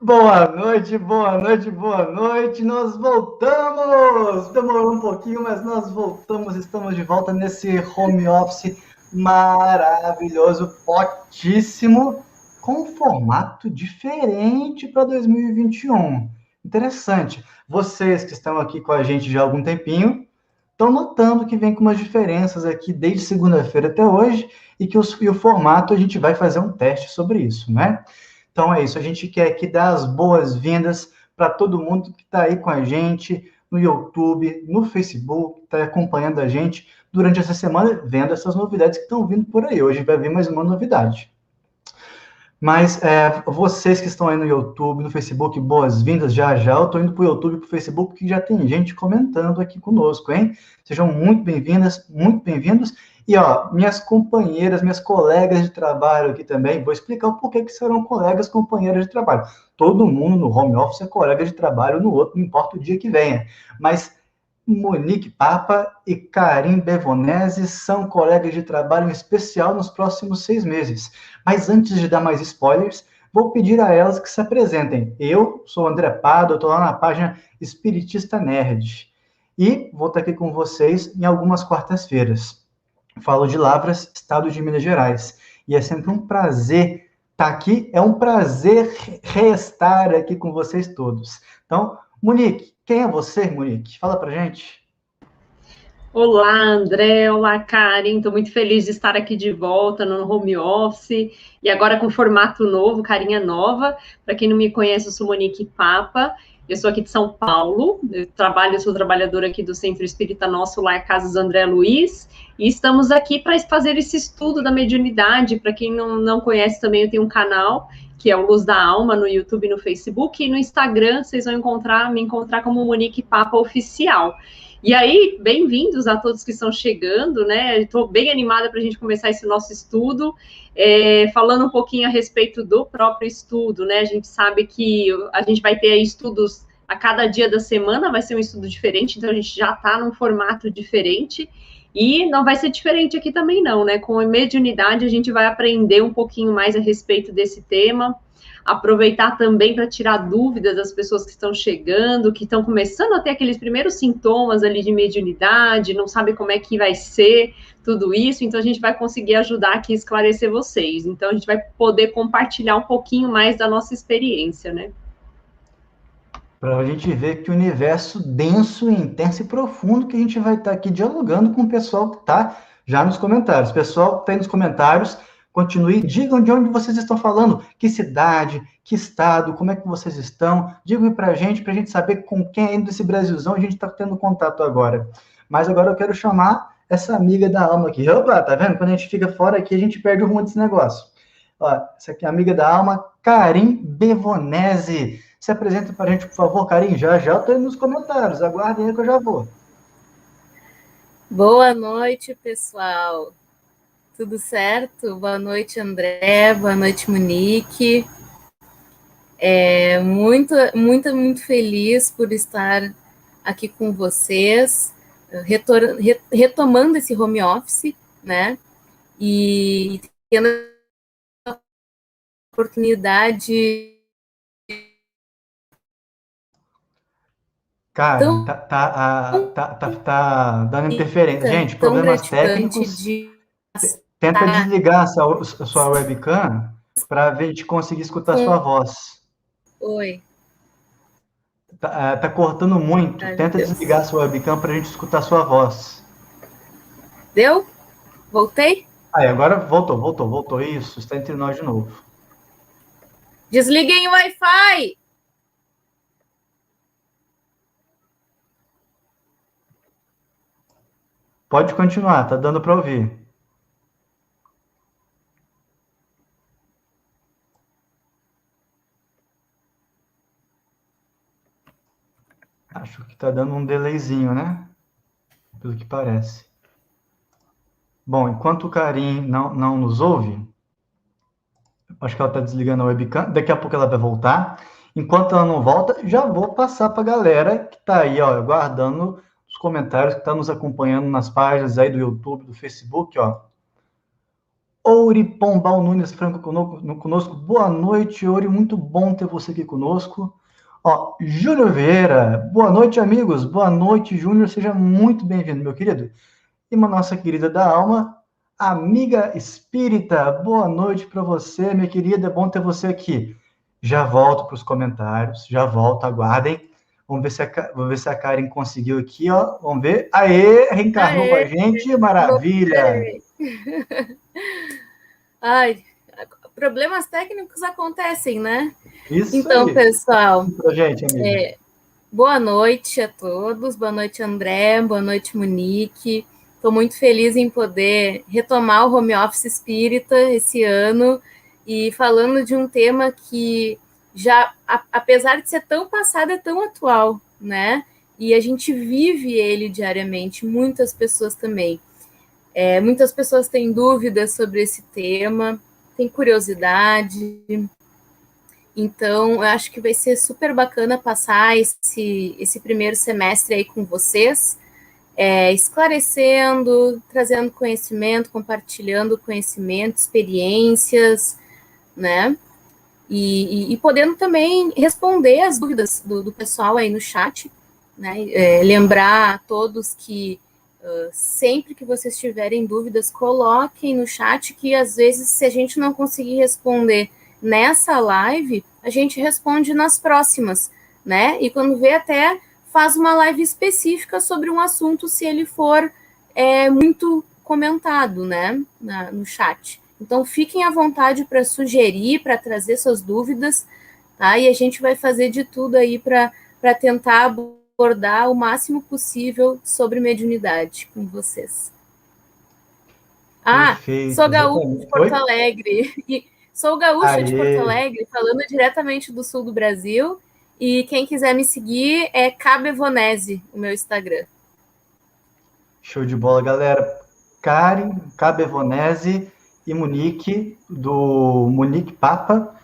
Boa noite, boa noite, boa noite. Nós voltamos. Demorou um pouquinho, mas nós voltamos. Estamos de volta nesse home office maravilhoso, fortíssimo, com um formato diferente para 2021. Interessante. Vocês que estão aqui com a gente já há algum tempinho estão notando que vem com umas diferenças aqui desde segunda-feira até hoje e que o formato a gente vai fazer um teste sobre isso, né? Então é isso, a gente quer aqui dar as boas-vindas para todo mundo que está aí com a gente no YouTube, no Facebook, está acompanhando a gente durante essa semana, vendo essas novidades que estão vindo por aí. Hoje vai vir mais uma novidade. Mas vocês que estão aí no YouTube, no Facebook, boas-vindas já já. Eu estou indo para o YouTube e para o Facebook, que já tem gente comentando aqui conosco, hein? Sejam muito bem-vindas, muito bem-vindos. E, ó, minhas companheiras, minhas colegas de trabalho aqui também, vou explicar o porquê que serão colegas, companheiras de trabalho. Todo mundo no home office é colega de trabalho no outro, não importa o dia que venha. Mas Monique Papa e Karim Bevonese são colegas de trabalho em especial nos próximos 6 meses. Mas antes de dar mais spoilers, vou pedir a elas que se apresentem. Eu sou o André Pado, estou lá na página Espiritista Nerd. E vou estar aqui com vocês em algumas quartas-feiras. Falo de Lavras, estado de Minas Gerais. E é sempre um prazer estar aqui, é um prazer restar aqui com vocês todos. Então, Monique, quem é você, Monique? Fala pra gente. Olá, André. Olá, Karen. Estou muito feliz de estar aqui de volta no home office e agora com formato novo, carinha nova. Para quem não me conhece, eu sou Monique Papa. Eu sou aqui de São Paulo. Sou trabalhadora aqui do Centro Espírita Nosso Lar Casas André Luiz. E estamos aqui para fazer esse estudo da mediunidade. Para quem não conhece também, eu tenho um canal que é o Luz da Alma no YouTube e no Facebook. E no Instagram, vocês vão me encontrar como Monique Papa Oficial. E aí, bem-vindos a todos que estão chegando, né? Estou bem animada para a gente começar esse nosso estudo, falando um pouquinho a respeito do próprio estudo, né? A gente sabe que a gente vai ter estudos a cada dia da semana, vai ser um estudo diferente, então a gente já está num formato diferente. E não vai ser diferente aqui também, não, né? Com a mediunidade, a gente vai aprender um pouquinho mais a respeito desse tema. Aproveitar também para tirar dúvidas das pessoas que estão chegando, que estão começando a ter aqueles primeiros sintomas ali de mediunidade, não sabe como é que vai ser tudo isso, então a gente vai conseguir ajudar aqui a esclarecer vocês. Então a gente vai poder compartilhar um pouquinho mais da nossa experiência, né? Para a gente ver que universo denso, intenso e profundo que a gente vai estar aqui dialogando com o pessoal que está já nos comentários. Pessoal que está aí nos comentários, continue, digam de onde vocês estão falando, que cidade, que estado, como é que vocês estão, digam para a gente saber com quem ainda desse Brasilzão a gente está tendo contato agora. Mas agora eu quero chamar essa amiga da alma aqui. Opa, tá vendo? Quando a gente fica fora aqui, a gente perde o rumo desse negócio. Ó, essa aqui é a amiga da alma, Karim Bevonese. Se apresenta para a gente, por favor, Karim. Já estou aí nos comentários. Aguardem aí que eu já vou. Boa noite, pessoal. Tudo certo? Boa noite, André. Boa noite, Monique. Muito feliz por estar aqui com vocês, retomando esse home office, né? E tendo a oportunidade. Cara, tá dando interferência. Gente, problemas técnicos. Tenta desligar a sua webcam para a gente conseguir escutar a sua voz. Oi. Tá cortando muito. Tenta desligar a sua webcam para a gente escutar a sua voz. Deu? Voltei? Agora voltou. Isso, está entre nós de novo. Desliguem o Wi-Fi! Pode continuar, tá dando para ouvir. Acho que tá dando um delayzinho, né? Pelo que parece. Bom, enquanto o Karim não nos ouve, acho que ela está desligando a webcam, daqui a pouco ela vai voltar. Enquanto ela não volta, já vou passar para a galera que está aí, ó, aguardando os comentários, que está nos acompanhando nas páginas aí do YouTube, do Facebook, ó. Ouri Pombal Nunes Franco conosco. Boa noite, Ouri. Muito bom ter você aqui conosco. Ó, Júnior Vieira. Boa noite, amigos. Boa noite, Júnior. Seja muito bem-vindo, meu querido. E uma nossa querida da alma, amiga espírita. Boa noite para você, minha querida. É bom ter você aqui. Já volto para os comentários. Já volto, aguardem. Vamos ver se a Karen conseguiu aqui, ó. Vamos ver. Aê, reencarnou com a gente. Maravilha. Ai, problemas técnicos acontecem, né? Isso então, aí. pessoal, Pra gente, amiga. Boa noite a todos. Boa noite, André. Boa noite, Monique. Estou muito feliz em poder retomar o home office espírita esse ano e falando de um tema que já, apesar de ser tão passado, é tão atual, né? E a gente vive ele diariamente, muitas pessoas também. Muitas pessoas têm dúvidas sobre esse tema, têm curiosidade. Então, eu acho que vai ser super bacana passar esse primeiro semestre aí com vocês, esclarecendo, trazendo conhecimento, compartilhando conhecimento, experiências, né? E podendo também responder as dúvidas do pessoal aí no chat, né? Lembrar a todos que sempre que vocês tiverem dúvidas, coloquem no chat, que às vezes, se a gente não conseguir responder nessa live, a gente responde nas próximas, né? E quando vê, até faz uma live específica sobre um assunto, se ele for muito comentado, né, no chat. Então, fiquem à vontade para sugerir, para trazer suas dúvidas, tá? E a gente vai fazer de tudo aí para tentar abordar o máximo possível sobre mediunidade com vocês. Perfeito, Sou gaúcha exatamente. de Porto Oi? Alegre. Sou gaúcha de Porto Alegre, falando diretamente do sul do Brasil. E quem quiser me seguir é Cabevonese, o meu Instagram. Show de bola, galera. Karen, Cabevonese e Monique, do Monique Papa.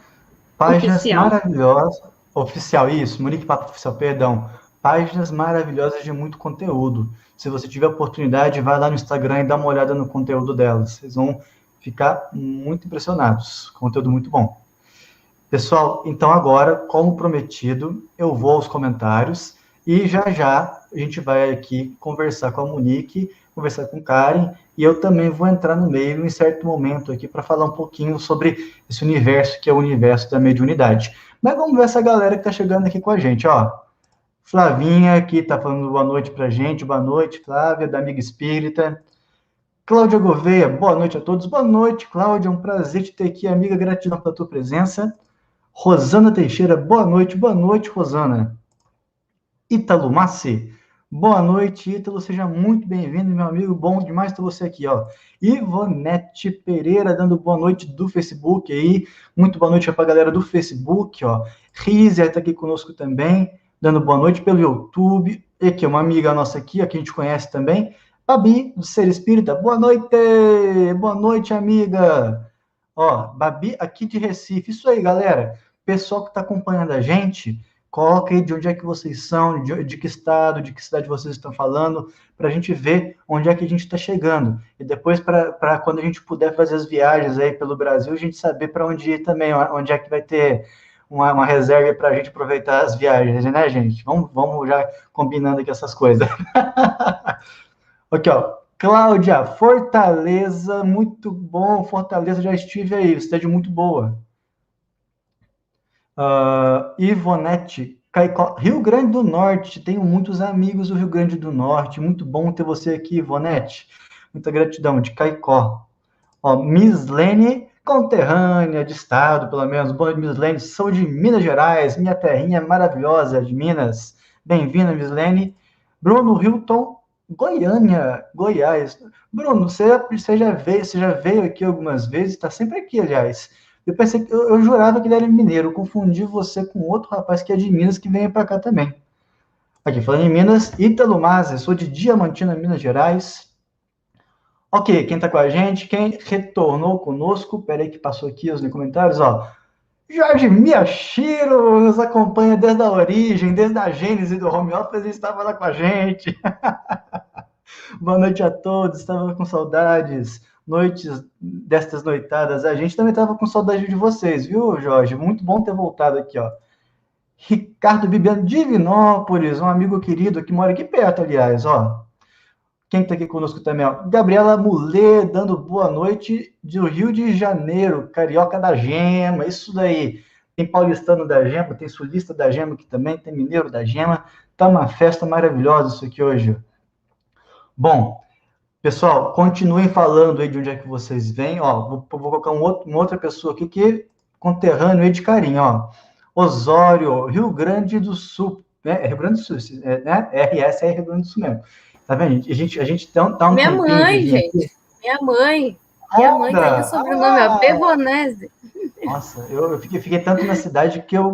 Páginas Oficial. maravilhosas. Oficial, isso. Monique Papa Oficial, perdão. Páginas maravilhosas de muito conteúdo. Se você tiver oportunidade, vai lá no Instagram e dá uma olhada no conteúdo delas. Vocês vão ficar muito impressionados. Conteúdo muito bom. Pessoal, então agora, como prometido, eu vou aos comentários e já a gente vai aqui conversar com a Monique, conversar com o Karen, e eu também vou entrar no meio em certo momento aqui para falar um pouquinho sobre esse universo que é o universo da mediunidade. Mas vamos ver essa galera que está chegando aqui com a gente, ó. Flavinha aqui está falando boa noite para a gente, boa noite, Flávia, da Amiga Espírita. Cláudia Gouveia, boa noite a todos. Boa noite, Cláudia, é um prazer te ter aqui, amiga, gratidão pela tua presença. Rosana Teixeira, boa noite, Rosana. Ítalo Massi, boa noite, Ítalo, seja muito bem-vindo, meu amigo, bom demais ter você aqui, ó. Ivonete Pereira, dando boa noite do Facebook aí, muito boa noite para a galera do Facebook, ó. Rízia está aqui conosco também, dando boa noite pelo YouTube, e aqui, uma amiga nossa aqui, a que a gente conhece também, Babi, do Ser Espírita, boa noite, amiga. Ó, Babi, aqui de Recife, isso aí, galera. Pessoal que está acompanhando a gente, coloca aí de onde é que vocês são, de que estado, de que cidade vocês estão falando, para a gente ver onde é que a gente está chegando. E depois, para quando a gente puder fazer as viagens aí pelo Brasil, a gente saber para onde ir também, onde é que vai ter uma reserva para a gente aproveitar as viagens, né, gente? Vamos já combinando aqui essas coisas. Aqui, ó. Cláudia, Fortaleza, muito bom. Fortaleza, já estive aí, cidade muito boa. Ivonete, Caicó, Rio Grande do Norte, tenho muitos amigos do Rio Grande do Norte, muito bom ter você aqui, Ivonete, muita gratidão, de Caicó. Ó, Miss Lene, conterrânea de estado, pelo menos, boa noite, Miss Lene, sou de Minas Gerais, minha terrinha maravilhosa de Minas, bem-vinda, Miss Lene. Bruno Hilton, Goiânia, Goiás. Bruno, você já veio aqui algumas vezes, está sempre aqui, aliás. Eu pensei que eu jurava que ele era mineiro, eu confundi você com outro rapaz que é de Minas que vem para cá também. Aqui, falando em Minas, Ítalo Mazzi, sou de Diamantina, Minas Gerais. Ok, quem tá com a gente, quem retornou conosco, peraí que passou aqui os comentários, ó. Jorge Miyashiro nos acompanha desde a origem, desde a gênese do home office, ele estava lá com a gente. Boa noite a todos, estava com saudades, noites destas noitadas. A gente também estava com saudade de vocês, viu, Jorge? Muito bom ter voltado aqui, ó. Ricardo Bibiano, Divinópolis, um amigo querido que mora aqui perto, aliás, ó. Quem está aqui conosco também, ó. Gabriela Mulê, dando boa noite do Rio de Janeiro, carioca da Gema, isso daí. Tem paulistano da Gema, tem sulista da Gema aqui também, tem mineiro da Gema. Tá uma festa maravilhosa isso aqui hoje. Bom, pessoal, continuem falando aí de onde é que vocês vêm. Ó, vou colocar uma outra pessoa aqui que conterrâneo aí de carinho, ó. Osório, Rio Grande do Sul, né? É Rio Grande do Sul, né? RS é Rio Grande do Sul mesmo. Tá vendo? A gente tá um Minha mãe, gente. Aqui. Minha mãe tem o sobrenome, ó, Pevonese. Nossa, eu fiquei tanto na cidade que eu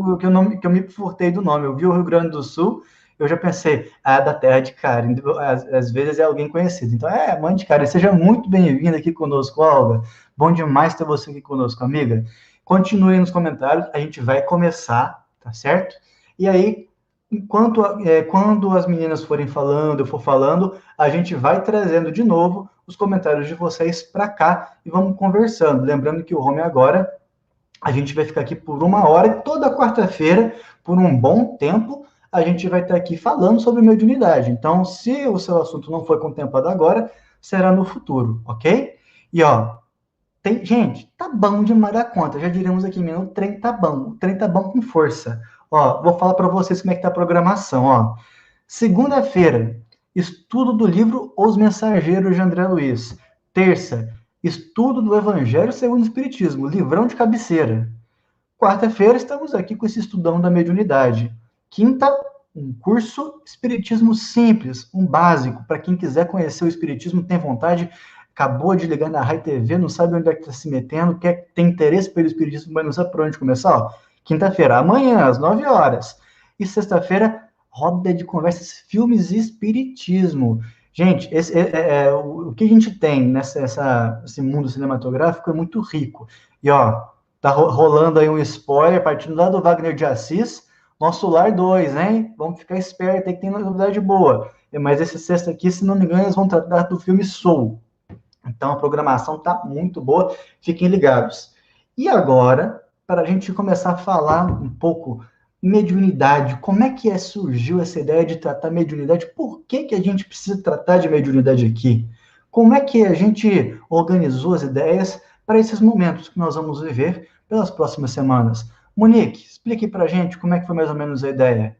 me furtei do nome. Eu vi o Rio Grande do Sul, eu já pensei, da terra de Karen. Às vezes é alguém conhecido. Então, mãe de Karen, seja muito bem-vinda aqui conosco, Olga. Bom demais ter você aqui conosco, amiga. Continue nos comentários, a gente vai começar, tá certo? E aí, quando as meninas forem falando, eu for falando, a gente vai trazendo de novo os comentários de vocês para cá e vamos conversando. Lembrando que o Home agora, a gente vai ficar aqui por 1 hora e toda quarta-feira, por um bom tempo, a gente vai estar aqui falando sobre mediunidade. Então, se o seu assunto não foi contemplado agora, será no futuro, ok? E, ó, gente, tá bom demais da conta. Já diríamos aqui, o trem tá bom. O trem tá bom com força. Ó, vou falar para vocês como é que tá a programação, ó. Segunda-feira, estudo do livro Os Mensageiros de André Luiz. Terça, estudo do Evangelho segundo o Espiritismo, livrão de cabeceira. Quarta-feira, estamos aqui com esse estudão da mediunidade. Quinta, um curso Espiritismo Simples, um básico, para quem quiser conhecer o Espiritismo, tem vontade, acabou de ligar na Rai TV, não sabe onde é que está se metendo, tem interesse pelo Espiritismo, mas não sabe por onde começar, ó. Quinta-feira, amanhã, às 9 horas. E sexta-feira, roda de conversas, filmes e espiritismo. Gente, o que a gente tem nesse mundo cinematográfico é muito rico. E, ó, tá rolando aí um spoiler, partindo lá do Wagner de Assis, Nosso Lar 2, hein? Vamos ficar esperto aí que tem novidade boa. Mas esse sexto aqui, se não me engano, eles vão tratar do filme Soul. Então, a programação tá muito boa. Fiquem ligados. E agora, para a gente começar a falar um pouco mediunidade, como é que surgiu essa ideia de tratar mediunidade? Por que a gente precisa tratar de mediunidade aqui? Como é que a gente organizou as ideias para esses momentos que nós vamos viver pelas próximas semanas? Monique, explique para a gente como é que foi mais ou menos a ideia.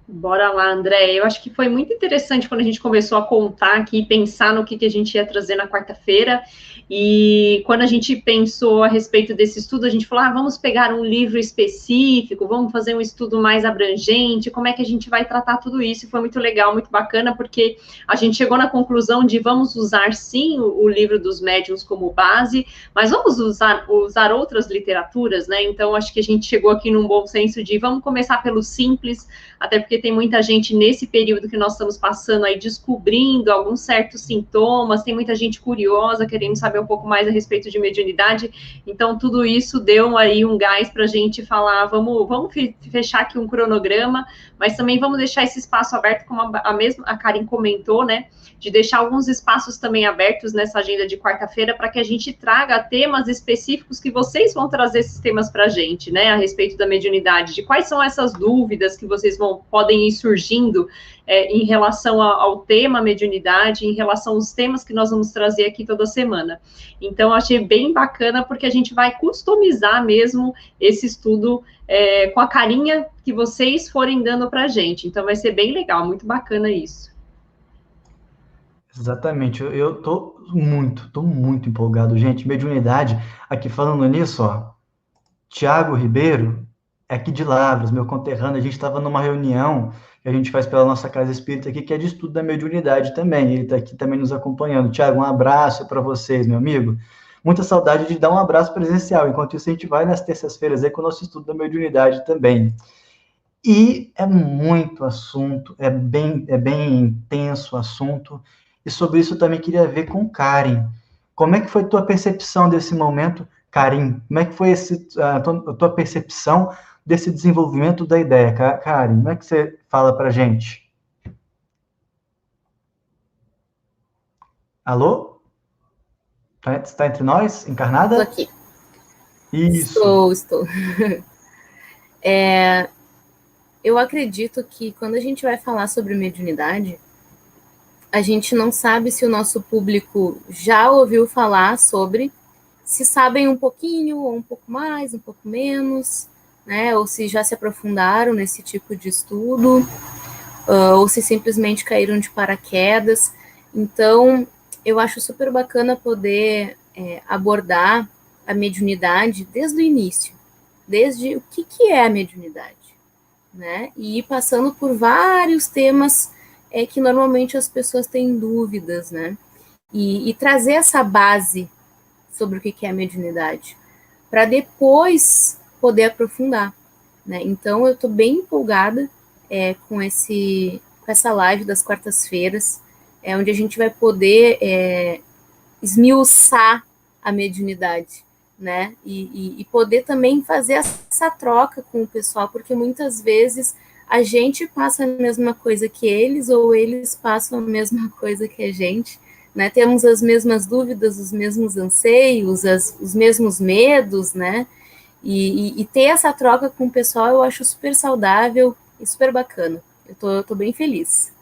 Bora lá, André. Eu acho que foi muito interessante quando a gente começou a contar aqui, pensar no que a gente ia trazer na quarta-feira. E quando a gente pensou a respeito desse estudo, a gente falou, vamos pegar um livro específico, vamos fazer um estudo mais abrangente, como é que a gente vai tratar tudo isso? E foi muito legal, muito bacana, porque a gente chegou na conclusão de vamos usar, sim, o livro dos médiuns como base, mas vamos usar outras literaturas, né? Então, acho que a gente chegou aqui num bom senso de vamos começar pelo simples, até porque tem muita gente nesse período que nós estamos passando aí descobrindo alguns certos sintomas, tem muita gente curiosa, querendo saber um pouco mais a respeito de mediunidade, então tudo isso deu aí um gás para a gente falar, vamos fechar aqui um cronograma, mas também vamos deixar esse espaço aberto, como a Karen comentou, né, de deixar alguns espaços também abertos nessa agenda de quarta-feira para que a gente traga temas específicos que vocês vão trazer esses temas para a gente, né, a respeito da mediunidade, de quais são essas dúvidas que vocês podem ir surgindo em relação ao tema mediunidade, em relação aos temas que nós vamos trazer aqui toda semana. Então, achei bem bacana, porque a gente vai customizar mesmo esse estudo com a carinha que vocês forem dando para a gente. Então, vai ser bem legal, muito bacana isso. Exatamente, eu tô muito empolgado, gente. Mediunidade, aqui falando nisso, ó, Tiago Ribeiro, aqui de Lavras, meu conterrâneo, a gente estava numa reunião que a gente faz pela nossa casa espírita aqui, que é de estudo da mediunidade também, ele está aqui também nos acompanhando. Tiago, um abraço para vocês, meu amigo. Muita saudade de dar um abraço presencial, enquanto isso a gente vai nas terças-feiras aí com o nosso estudo da mediunidade também. E é muito assunto, é bem intenso o assunto, e sobre isso eu também queria ver com Karen. Como é que foi tua percepção desse momento, Karen? Como é que foi a tua percepção desse desenvolvimento da ideia, Karen? Como é que você fala pra gente? Alô? Está entre nós, Estou encarnada? aqui. Isso. Estou. Eu acredito que quando a gente vai falar sobre mediunidade, a gente não sabe se o nosso público já ouviu falar sobre, se sabem um pouquinho, ou um pouco mais, um pouco menos, né? Ou se já se aprofundaram nesse tipo de estudo, ou se simplesmente caíram de paraquedas. Então, eu acho super bacana poder abordar a mediunidade desde o início, desde o que é a mediunidade, né? E ir passando por vários temas que normalmente as pessoas têm dúvidas, né? E trazer essa base sobre o que é a mediunidade, para depois poder aprofundar, né? Então, eu estou bem empolgada com essa live das quartas-feiras, onde a gente vai poder esmiuçar a mediunidade, né? E poder também fazer essa troca com o pessoal, porque muitas vezes a gente passa a mesma coisa que eles, ou eles passam a mesma coisa que a gente, né? Temos as mesmas dúvidas, os mesmos anseios, os mesmos medos, né? E ter essa troca com o pessoal eu acho super saudável e super bacana. Eu tô bem feliz.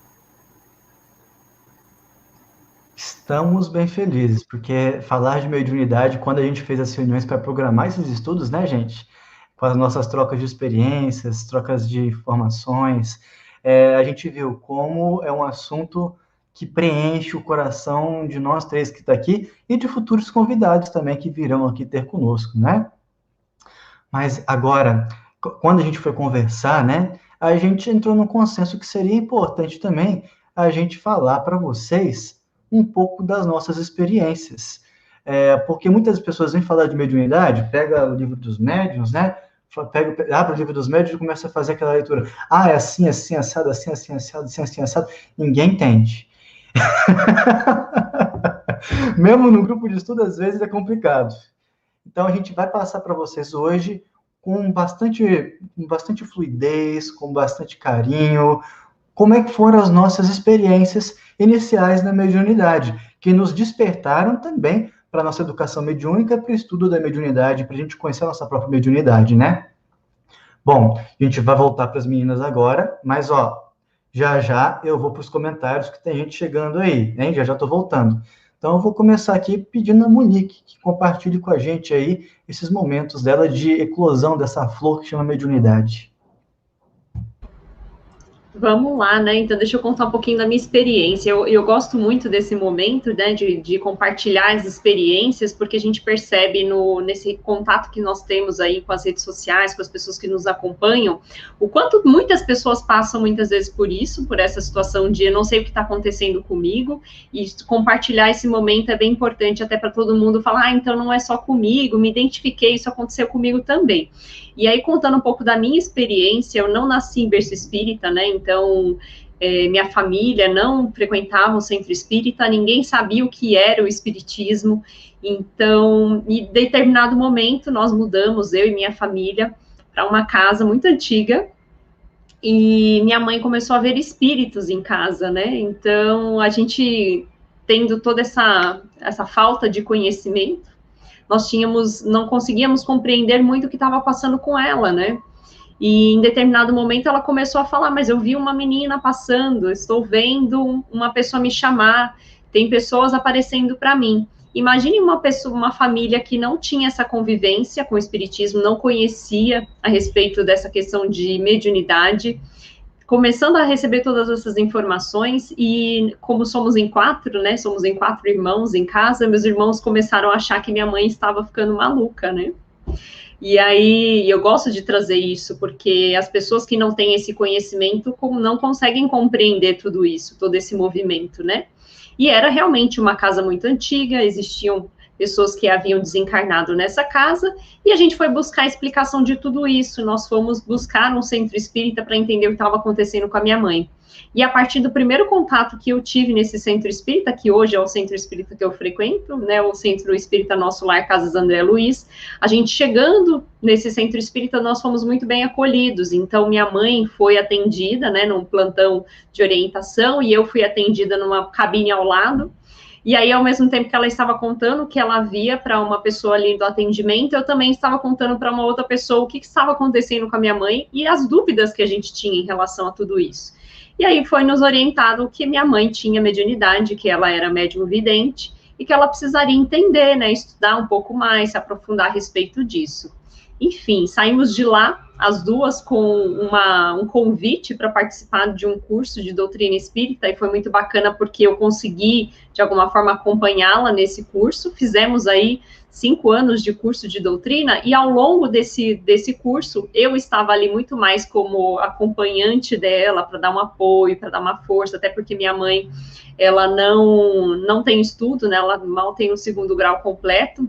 Estamos bem felizes, porque falar de mediunidade, quando a gente fez as reuniões para programar esses estudos, né, gente? Com as nossas trocas de experiências, trocas de informações, a gente viu como é um assunto que preenche o coração de nós três que está aqui e de futuros convidados também que virão aqui ter conosco, né? Mas agora, quando a gente foi conversar, né, a gente entrou num consenso que seria importante também a gente falar para vocês um pouco das nossas experiências. Porque muitas pessoas vêm falar de mediunidade, pega o livro dos médiuns, né? Abre o livro dos médiuns e começa a fazer aquela leitura. Ah, é assim, assim, assado, assim, assim, assado, assim, assim, assado. Ninguém entende. Mesmo no grupo de estudo, às vezes é complicado. Então, a gente vai passar para vocês hoje com bastante fluidez, com bastante carinho, como é que foram as nossas experiências iniciais na mediunidade, que nos despertaram também para a nossa educação mediúnica, para o estudo da mediunidade, para a gente conhecer a nossa própria mediunidade, né? Bom, a gente vai voltar para as meninas agora, mas, ó, já já eu vou para os comentários, que tem gente chegando aí, hein? Já estou voltando. Então, eu vou começar aqui pedindo a Monique que compartilhe com a gente aí esses momentos dela de eclosão dessa flor que chama mediunidade. Vamos lá, né? Então, deixa eu contar um pouquinho da minha experiência. Eu gosto muito desse momento, né, de compartilhar as experiências, porque a gente percebe nesse contato que nós temos aí com as redes sociais, com as pessoas que nos acompanham, o quanto muitas pessoas passam muitas vezes por isso, por essa situação de eu não sei o que está acontecendo comigo, e compartilhar esse momento é bem importante até para todo mundo falar, então não é só comigo, me identifiquei, isso aconteceu comigo também. E aí, contando um pouco da minha experiência, eu não nasci em berço espírita, né? Então, minha família não frequentava o centro espírita, ninguém sabia o que era o espiritismo. Então, em determinado momento, nós mudamos, eu e minha família, para uma casa muito antiga. E minha mãe começou a ver espíritos em casa, né? Então, a gente tendo toda essa falta de conhecimento, nós não conseguíamos compreender muito o que estava passando com ela, né? E em determinado momento ela começou a falar, mas eu vi uma menina passando, estou vendo uma pessoa me chamar, tem pessoas aparecendo para mim. Imagine uma família que não tinha essa convivência com o espiritismo, não conhecia a respeito dessa questão de mediunidade, começando a receber todas essas informações, e como somos em 4, né, somos em 4 irmãos em casa, meus irmãos começaram a achar que minha mãe estava ficando maluca, né, e aí eu gosto de trazer isso, porque as pessoas que não têm esse conhecimento não conseguem compreender tudo isso, todo esse movimento, né, e era realmente uma casa muito antiga, existiam pessoas que haviam desencarnado nessa casa, e a gente foi buscar a explicação de tudo isso. Nós fomos buscar um centro espírita para entender o que estava acontecendo com a minha mãe. E a partir do primeiro contato que eu tive nesse centro espírita, que hoje é o centro espírita que eu frequento, né, o centro espírita Nosso Lar Casas André Luiz, a gente chegando nesse centro espírita, nós fomos muito bem acolhidos. Então, minha mãe foi atendida, né, num plantão de orientação, e eu fui atendida numa cabine ao lado. E aí, ao mesmo tempo que ela estava contando o que ela via para uma pessoa ali do atendimento, eu também estava contando para uma outra pessoa o que estava acontecendo com a minha mãe e as dúvidas que a gente tinha em relação a tudo isso. E aí foi nos orientado que minha mãe tinha mediunidade, que ela era médium vidente, e que ela precisaria entender, né, estudar um pouco mais, se aprofundar a respeito disso. Enfim, saímos de lá, as duas, com um convite para participar de um curso de doutrina espírita, e foi muito bacana porque eu consegui, de alguma forma, acompanhá-la nesse curso. Fizemos aí 5 anos de curso de doutrina, e ao longo desse curso, eu estava ali muito mais como acompanhante dela, para dar um apoio, para dar uma força, até porque minha mãe, ela não tem estudo, né, ela mal tem o 2º grau completo,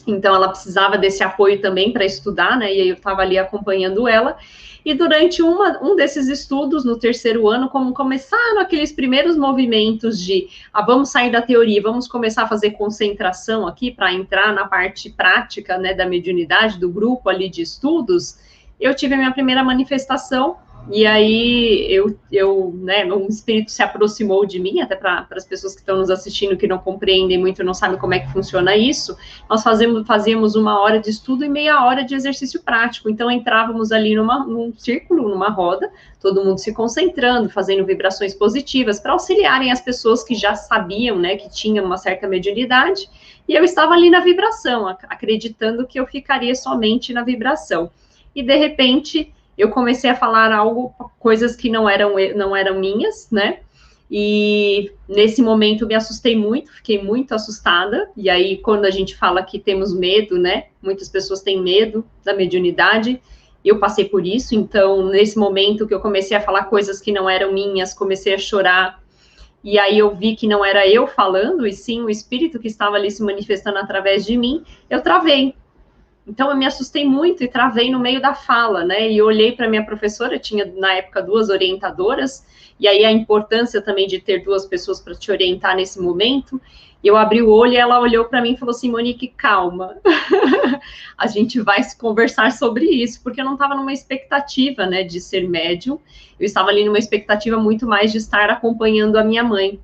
então ela precisava desse apoio também para estudar, né, e eu estava ali acompanhando ela, e durante um desses estudos, no 3º ano, como começaram aqueles primeiros movimentos de, vamos sair da teoria, vamos começar a fazer concentração aqui, para entrar na parte prática, né, da mediunidade, do grupo ali de estudos, eu tive a minha primeira manifestação. E aí, né, um espírito se aproximou de mim, até para as pessoas que estão nos assistindo, que não compreendem muito, não sabem como é que funciona isso. Nós fazíamos 1 hora de estudo e meia hora de exercício prático. Então, entrávamos ali num círculo, numa roda, todo mundo se concentrando, fazendo vibrações positivas, para auxiliarem as pessoas que já sabiam, né, que tinham uma certa mediunidade. E eu estava ali na vibração, acreditando que eu ficaria somente na vibração. E, de repente, eu comecei a falar coisas que não eram minhas, né? E nesse momento me assustei muito, fiquei muito assustada. E aí, quando a gente fala que temos medo, né? Muitas pessoas têm medo da mediunidade. Eu passei por isso, então, nesse momento que eu comecei a falar coisas que não eram minhas, comecei a chorar. E aí eu vi que não era eu falando, e sim o espírito que estava ali se manifestando através de mim, eu travei. Então, eu me assustei muito e travei no meio da fala, né? E olhei para minha professora, tinha, na época, 2 orientadoras, e aí a importância também de ter 2 pessoas para te orientar nesse momento. Eu abri o olho e ela olhou para mim e falou assim, Monique, calma. A gente vai conversar sobre isso, porque eu não estava numa expectativa, né, de ser médium. Eu estava ali numa expectativa muito mais de estar acompanhando a minha mãe.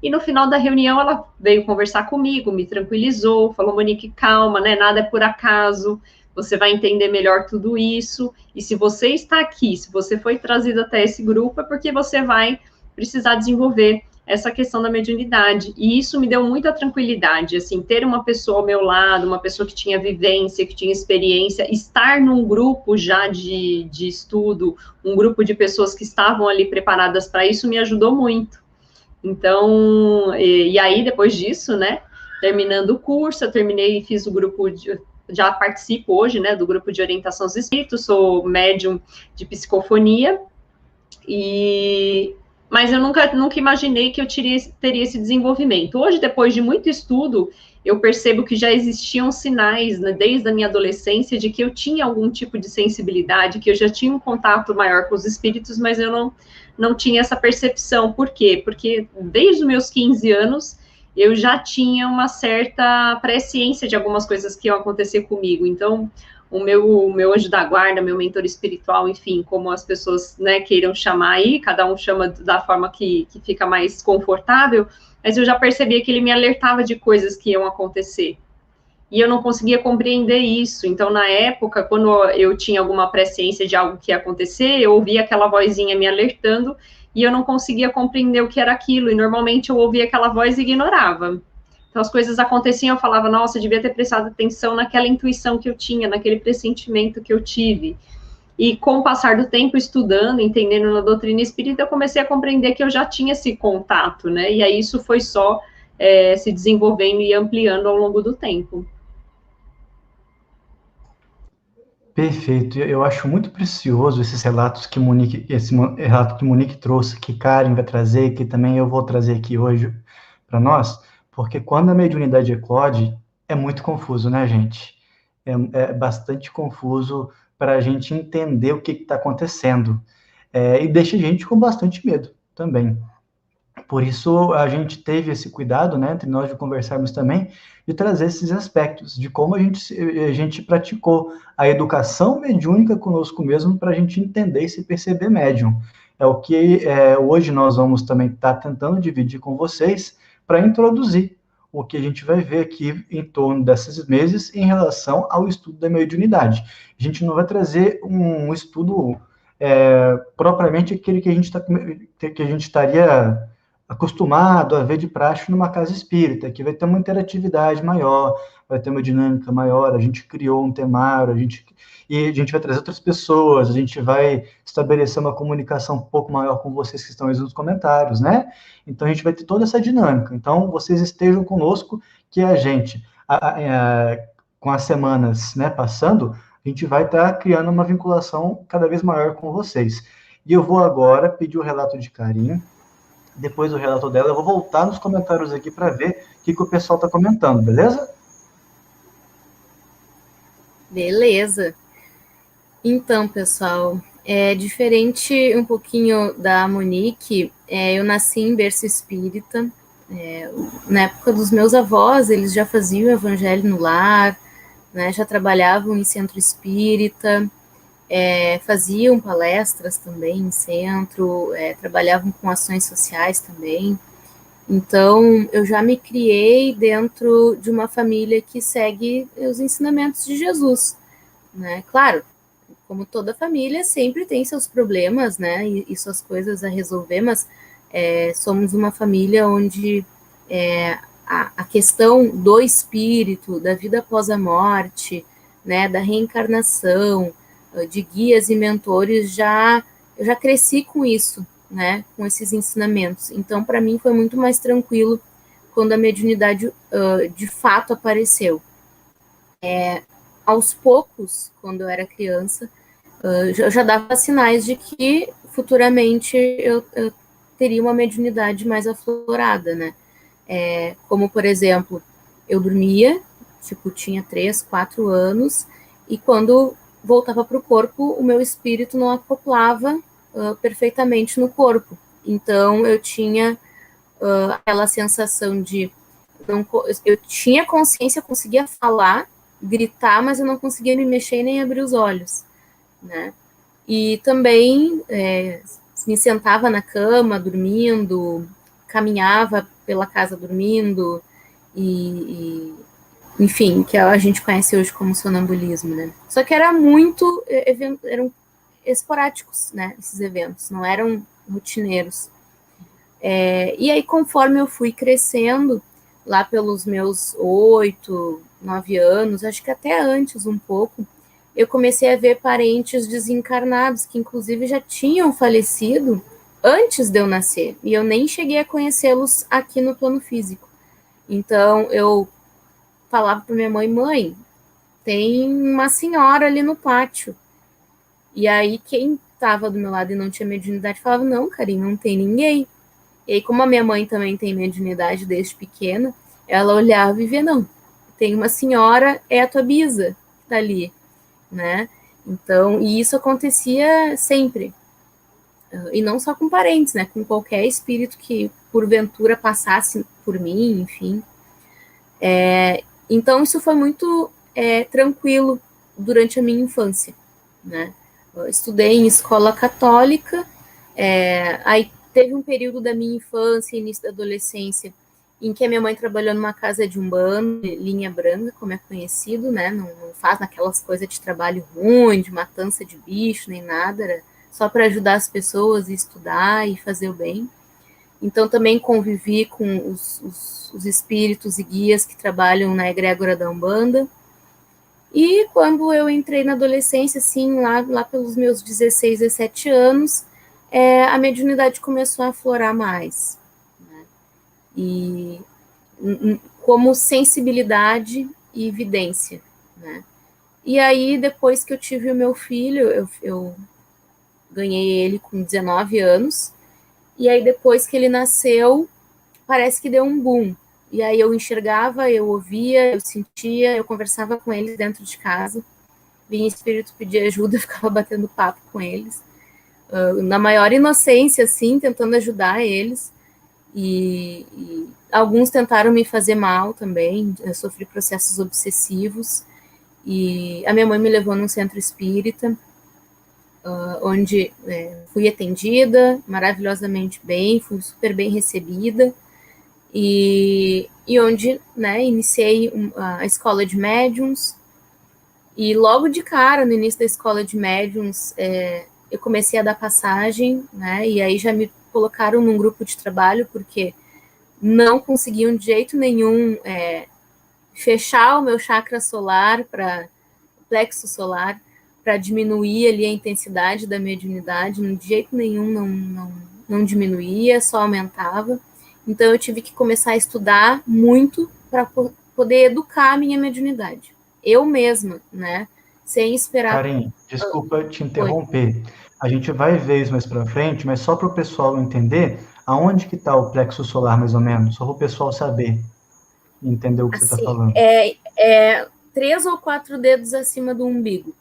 E no final da reunião, ela veio conversar comigo, me tranquilizou, falou, Monique, calma, né, nada é por acaso, você vai entender melhor tudo isso, e se você está aqui, se você foi trazido até esse grupo, é porque você vai precisar desenvolver essa questão da mediunidade, e isso me deu muita tranquilidade, assim, ter uma pessoa ao meu lado, uma pessoa que tinha vivência, que tinha experiência, estar num grupo já de estudo, um grupo de pessoas que estavam ali preparadas para isso, me ajudou muito. Então, e aí, depois disso, né, terminando o curso, eu terminei e fiz o grupo já participo hoje, né, do grupo de orientação aos espíritos, sou médium de psicofonia, mas eu nunca imaginei que eu teria esse desenvolvimento. Hoje, depois de muito estudo, eu percebo que já existiam sinais, né, desde a minha adolescência, de que eu tinha algum tipo de sensibilidade, que eu já tinha um contato maior com os espíritos, mas eu não tinha essa percepção. Por quê? Porque desde os meus 15 anos, eu já tinha uma certa presciência de algumas coisas que iam acontecer comigo. Então, o meu anjo da guarda, meu mentor espiritual, enfim, como as pessoas, né, queiram chamar aí, cada um chama da forma que fica mais confortável, mas eu já percebia que ele me alertava de coisas que iam acontecer. E eu não conseguia compreender isso. Então, na época, quando eu tinha alguma presciência de algo que ia acontecer, eu ouvia aquela vozinha me alertando, e eu não conseguia compreender o que era aquilo, e normalmente eu ouvia aquela voz e ignorava. Então, as coisas aconteciam, eu falava, nossa, eu devia ter prestado atenção naquela intuição que eu tinha, naquele pressentimento que eu tive. E com o passar do tempo, estudando, entendendo na doutrina espírita, eu comecei a compreender que eu já tinha esse contato, né? E aí isso foi só se desenvolvendo e ampliando ao longo do tempo. Perfeito. Eu acho muito precioso esses relatos que esse relato que Monique trouxe, que Karen vai trazer, que também eu vou trazer aqui hoje para nós, porque quando a mediunidade eclode, É muito confuso, né, gente? É bastante confuso para a gente entender o que está acontecendo. E deixa a gente com bastante medo também. Por isso, a gente teve esse cuidado, né, entre nós de conversarmos também, de trazer esses aspectos, de como a gente praticou a educação mediúnica conosco mesmo, para a gente entender e se perceber médium. É o que hoje nós vamos também estar tentando dividir com vocês, para introduzir o que a gente vai ver aqui em torno desses meses em relação ao estudo da mediunidade. A gente não vai trazer um estudo propriamente aquele que a gente estaria acostumado a ver de praxe numa casa espírita, que vai ter uma interatividade maior, vai ter uma dinâmica maior, a gente criou um temário, e a gente vai trazer outras pessoas, a gente vai estabelecer uma comunicação um pouco maior com vocês que estão aí nos comentários, né? Então a gente vai ter toda essa dinâmica. Então vocês estejam conosco, que a gente, com as semanas, né, passando, a gente vai estar criando uma vinculação cada vez maior com vocês. E eu vou agora pedir o relato de Karin. Depois do relato dela, eu vou voltar nos comentários aqui para ver o que o pessoal está comentando, beleza? Beleza. Então, pessoal, diferente um pouquinho da Monique, eu nasci em berço espírita. Na época dos meus avós, eles já faziam evangelho no lar, né, já trabalhavam em centro espírita, faziam palestras também em centro, trabalhavam com ações sociais também. Então, eu já me criei dentro de uma família que segue os ensinamentos de Jesus, né? Claro, como toda família, sempre tem seus problemas, né, e suas coisas a resolver, mas somos uma família onde a questão do espírito, da vida após a morte, né, da reencarnação, de guias e mentores, eu já cresci com isso, né, com esses ensinamentos. Então, para mim, foi muito mais tranquilo quando a mediunidade de fato apareceu. Aos poucos, quando eu era criança, eu já dava sinais de que futuramente eu teria uma mediunidade mais aflorada, né? Como, por exemplo, eu dormia, tinha 3, 4 anos, e quando voltava para o corpo, o meu espírito não acoplava perfeitamente no corpo. Então, eu tinha aquela sensação de... eu tinha consciência, eu conseguia falar, gritar, mas eu não conseguia me mexer nem abrir os olhos, né? E também me sentava na cama, dormindo, caminhava pela casa dormindo, enfim, que a gente conhece hoje como sonambulismo, né? Só que eram esporádicos, né, esses eventos, não eram rotineiros. E aí, conforme eu fui crescendo, lá pelos meus 8, 9 anos, acho que até antes um pouco, eu comecei a ver parentes desencarnados, que inclusive já tinham falecido antes de eu nascer, e eu nem cheguei a conhecê-los aqui no plano físico. Então, eu falava para minha mãe, tem uma senhora ali no pátio. E aí, quem estava do meu lado e não tinha mediunidade falava, não, Karin, não tem ninguém. E aí, como a minha mãe também tem mediunidade desde pequena, ela olhava e via, não, tem uma senhora, é a tua bisa que tá ali, né? Então, e isso acontecia sempre. E não só com parentes, né? Com qualquer espírito que, porventura, passasse por mim, enfim. Então, isso foi muito tranquilo durante a minha infância, né? Eu estudei em escola católica, aí teve um período da minha infância, início da adolescência, em que a minha mãe trabalhou numa casa de umbanda, linha branca, como é conhecido, né? Não faz naquelas coisas de trabalho ruim, de matança de bicho, nem nada, era só para ajudar as pessoas a estudar e fazer o bem. Então, também convivi com os espíritos e guias que trabalham na egrégora da Umbanda. E quando eu entrei na adolescência, assim, lá pelos meus 16, 17 anos, a mediunidade começou a aflorar mais, né? E como sensibilidade e evidência, né? E aí, depois que eu tive o meu filho, eu ganhei ele com 19 anos, e aí depois que ele nasceu, parece que deu um boom, e aí eu enxergava, eu ouvia, eu sentia, eu conversava com eles dentro de casa, vinha espírito pedir ajuda, eu ficava batendo papo com eles, na maior inocência, assim, tentando ajudar eles, e alguns tentaram me fazer mal também, eu sofri processos obsessivos, e a minha mãe me levou num centro espírita, onde fui atendida maravilhosamente bem, fui super bem recebida, e onde, né, iniciei a escola de médiuns, e logo de cara, no início da escola de médiuns, eu comecei a dar passagem, né, e aí já me colocaram num grupo de trabalho, porque não conseguiam de jeito nenhum fechar o meu chakra solar, plexo solar, para diminuir ali a intensidade da mediunidade, de jeito nenhum não diminuía, só aumentava. Então eu tive que começar a estudar muito para poder educar a minha mediunidade. Eu mesma, né? Sem esperar. Karen, desculpa te interromper. A gente vai ver isso mais para frente, mas só para o pessoal entender aonde que está o plexo solar, mais ou menos, só para o pessoal saber e entender o que você está falando. 3 ou 4 dedos acima do umbigo.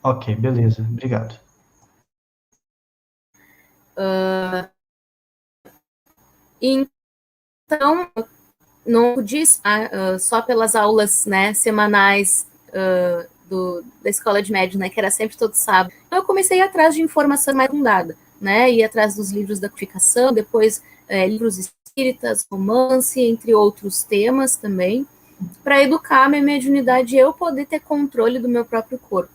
Ok, beleza, obrigado. Então, não podia só pelas aulas, né, semanais da escola de médium, né, que era sempre todo sábado. Então, eu comecei a ir atrás de informação mais fundada, né, ir atrás dos livros da codificação, depois livros espíritas, romance, entre outros temas também, para educar a minha mediunidade e eu poder ter controle do meu próprio corpo.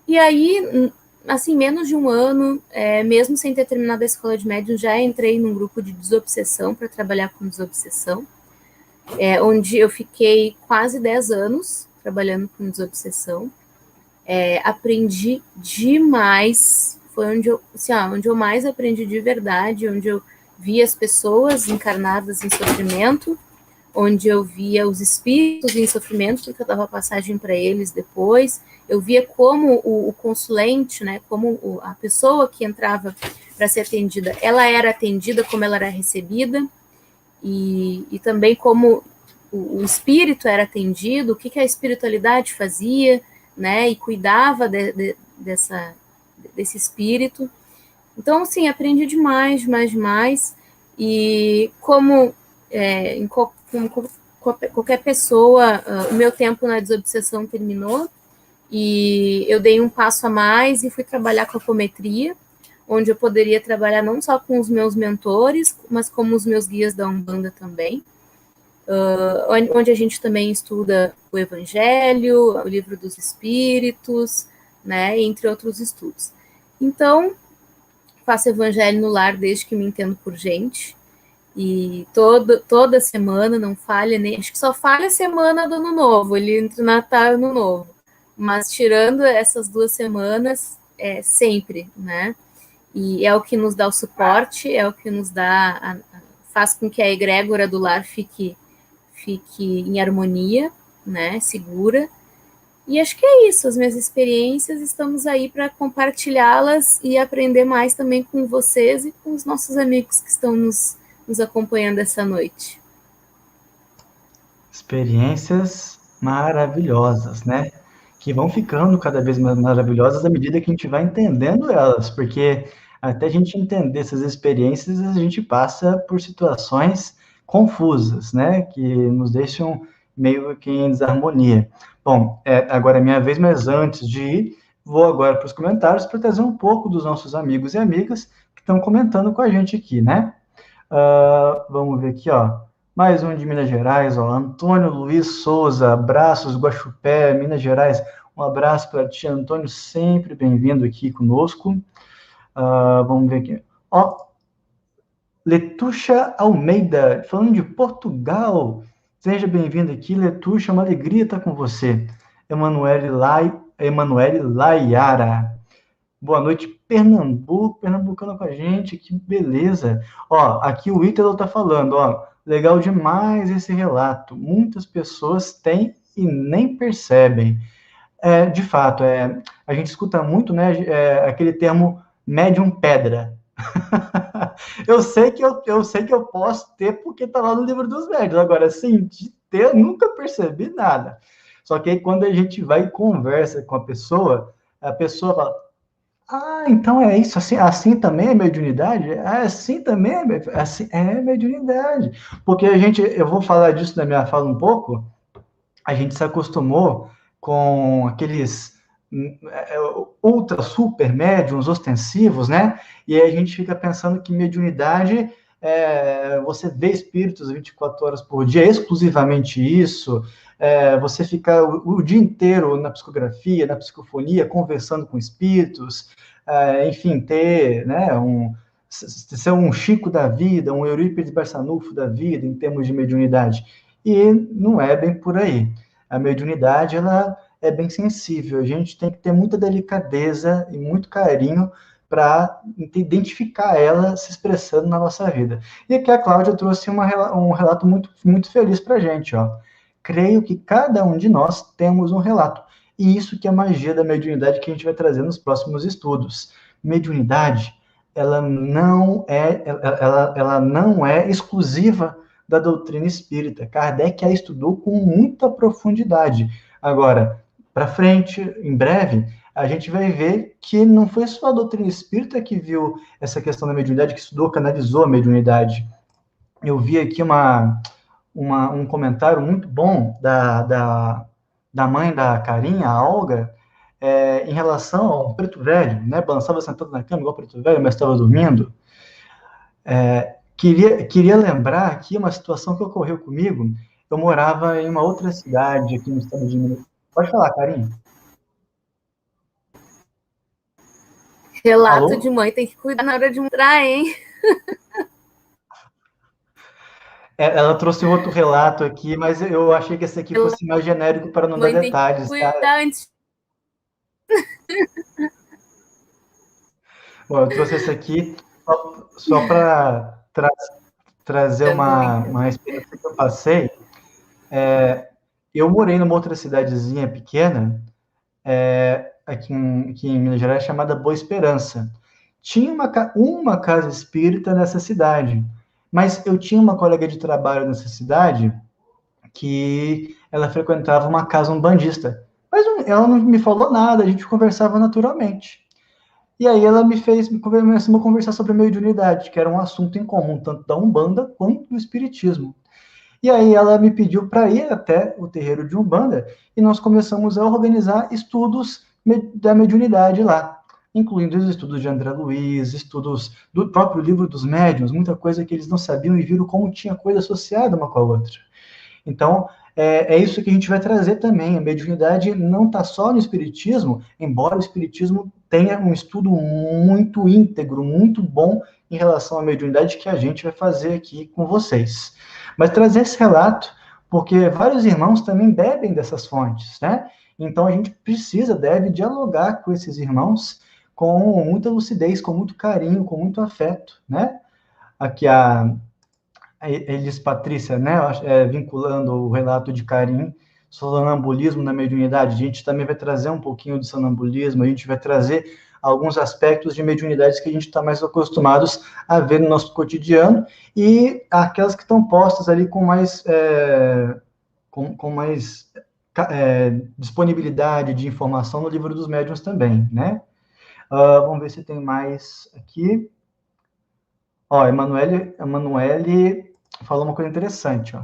E aí, assim, menos de um ano, mesmo sem ter terminado a escola de médium, já entrei num grupo de desobsessão para trabalhar com desobsessão, onde eu fiquei quase 10 anos trabalhando com desobsessão. Aprendi demais, foi onde eu mais aprendi de verdade, onde eu vi as pessoas encarnadas em sofrimento, onde eu via os espíritos em sofrimento, porque eu dava passagem para eles depois. Eu via como o consulente, né, como a pessoa que entrava para ser atendida, ela era atendida, como ela era recebida, e também como o espírito era atendido, o que a espiritualidade fazia, né, e cuidava desse espírito. Então, assim, aprendi demais, e como qualquer pessoa, o meu tempo na desobsessão terminou, e eu dei um passo a mais e fui trabalhar com apometria, onde eu poderia trabalhar não só com os meus mentores, mas como os meus guias da Umbanda também, onde a gente também estuda o Evangelho, o Livro dos Espíritos, né, entre outros estudos. Então, faço Evangelho no lar desde que me entendo por gente, e toda semana, não falha, nem acho que só falha a semana do Ano Novo, ali entre Natal e Ano Novo, mas tirando essas 2 semanas, sempre, né, e é o que nos dá o suporte, é o que nos dá, faz com que a egrégora do lar fique em harmonia, né, segura, e acho que é isso, as minhas experiências, estamos aí para compartilhá-las e aprender mais também com vocês e com os nossos amigos que estão nos acompanhando essa noite. Experiências maravilhosas, né? Que vão ficando cada vez mais maravilhosas à medida que a gente vai entendendo elas, porque até a gente entender essas experiências, a gente passa por situações confusas, né? Que nos deixam meio que em desarmonia. Bom, agora é minha vez, mas antes de ir, vou agora para os comentários para trazer um pouco dos nossos amigos e amigas que estão comentando com a gente aqui, né? Vamos ver aqui, ó. Mais um de Minas Gerais, ó. Antônio Luiz Souza, abraços, Guaxupé, Minas Gerais. Um abraço para ti, Antônio, sempre bem-vindo aqui conosco. Vamos ver aqui. Ó, Letuxa Almeida, falando de Portugal. Seja bem-vindo aqui, Letuxa, uma alegria estar com você. Emanuele Laiara. Boa noite, Pernambuco, pernambucano com a gente, que beleza. Ó, aqui o Ítalo tá falando, ó, legal demais esse relato. Muitas pessoas têm e nem percebem. De fato, a gente escuta muito, né, aquele termo médium pedra. eu sei que eu posso ter porque está lá no livro dos médiuns. Agora, sentir, ter, eu nunca percebi nada. Só que aí, quando a gente vai e conversa com a pessoa fala, ah, então é isso, assim também é mediunidade? Ah, assim também assim, é mediunidade. Porque eu vou falar disso na minha fala um pouco, a gente se acostumou com aqueles ultra super médiums ostensivos, né? E aí a gente fica pensando que mediunidade você vê espíritos 24 horas por dia, exclusivamente isso, você fica o dia inteiro na psicografia, na psicofonia, conversando com espíritos, enfim, ter, né, ser um Chico da vida, um Eurípides Barçanufo da vida, em termos de mediunidade. E não é bem por aí. A mediunidade, ela é bem sensível. A gente tem que ter muita delicadeza e muito carinho para identificar ela se expressando na nossa vida. E aqui a Cláudia trouxe um relato muito, muito feliz para a gente, ó. Creio que cada um de nós temos um relato. E isso que é a magia da mediunidade que a gente vai trazer nos próximos estudos. Mediunidade, ela não é exclusiva da doutrina espírita. Kardec a estudou com muita profundidade. Agora, para frente, em breve, a gente vai ver que não foi só a doutrina espírita que viu essa questão da mediunidade, que estudou, canalizou a mediunidade. Eu vi aqui um comentário muito bom da mãe da Carinha, a Olga, em relação ao preto velho, né? Balançava sentado na cama igual preto velho, mas estava dormindo. Queria lembrar aqui uma situação que ocorreu comigo. Eu morava em uma outra cidade aqui no estado de Minas. Pode falar, Carinha. Relato Alô? de mãe tem que cuidar na hora de mostrar, hein? Ela trouxe outro relato aqui, mas eu achei que esse aqui fosse mais genérico para não dar Mãe tem que detalhes, tá? cuidar antes. Bom, eu trouxe esse aqui só para trazer uma experiência que eu passei. Eu morei numa outra cidadezinha pequena, aqui em Minas Gerais, chamada Boa Esperança. Tinha uma casa espírita nessa cidade, mas eu tinha uma colega de trabalho nessa cidade que ela frequentava uma casa umbandista. Mas ela não me falou nada, a gente conversava naturalmente. E aí ela começou a conversar sobre a mediunidade, que era um assunto em comum, tanto da Umbanda quanto do Espiritismo. E aí ela me pediu para ir até o terreiro de Umbanda e nós começamos a organizar estudos da mediunidade lá, incluindo os estudos de André Luiz, estudos do próprio livro dos médiuns, muita coisa que eles não sabiam e viram como tinha coisa associada uma com a outra. Então, é isso que a gente vai trazer também. A mediunidade não está só no Espiritismo, embora o Espiritismo tenha um estudo muito íntegro, muito bom em relação à mediunidade que a gente vai fazer aqui com vocês. Mas trazer esse relato, porque vários irmãos também bebem dessas fontes, né? Então a gente deve dialogar com esses irmãos com muita lucidez, com muito carinho, com muito afeto, né? Aqui Elis Patrícia, né? Vinculando o relato de Karim, sonambulismo na mediunidade. A gente também vai trazer um pouquinho de sonambulismo, a gente vai trazer alguns aspectos de mediunidades que a gente está mais acostumados a ver no nosso cotidiano e aquelas que estão postas ali com mais, disponibilidade de informação no livro dos médiuns também, né? Vamos ver se tem mais aqui. Ó, Emanuele falou uma coisa interessante, ó.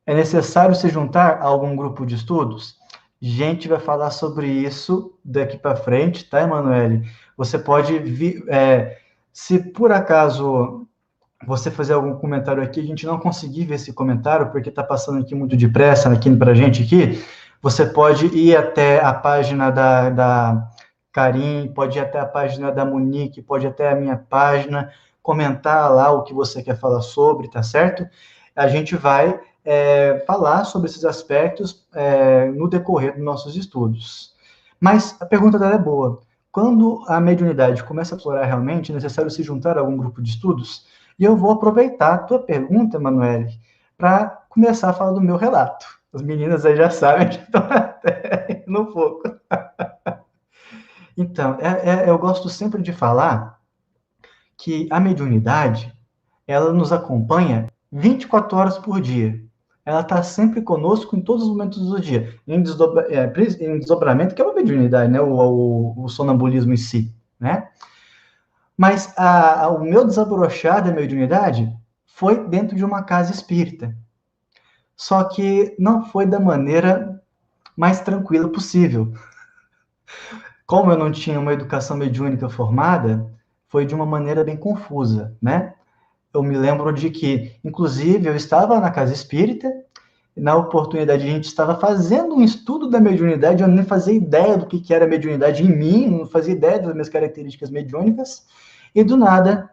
É necessário se juntar a algum grupo de estudos? Gente vai falar sobre isso daqui para frente, tá, Emanuele? Você pode vir, se por acaso você fazer algum comentário aqui, a gente não conseguir ver esse comentário, porque está passando aqui muito depressa aqui para a gente aqui, você pode ir até a página da Karim, pode ir até a página da Monique, pode ir até a minha página, comentar lá o que você quer falar sobre, tá certo? A gente vai falar sobre esses aspectos no decorrer dos nossos estudos. Mas a pergunta dela é boa. Quando a mediunidade começa a explorar realmente, é necessário se juntar a algum grupo de estudos? E eu vou aproveitar a tua pergunta, Emanuele, para começar a falar do meu relato. As meninas aí já sabem que estão até no pouco. Então, eu gosto sempre de falar que a mediunidade, ela nos acompanha 24 horas por dia. Ela está sempre conosco em todos os momentos do dia, em desdobramento, que é uma mediunidade, né? O sonambulismo em si, né? Mas o meu desabrochar da mediunidade foi dentro de uma casa espírita. Só que não foi da maneira mais tranquila possível. Como eu não tinha uma educação mediúnica formada, foi de uma maneira bem confusa, né? Eu me lembro de que, inclusive, eu estava na casa espírita, e na oportunidade a gente estava fazendo um estudo da mediunidade, eu nem fazia ideia do que era mediunidade em mim, não fazia ideia das minhas características mediúnicas, e do nada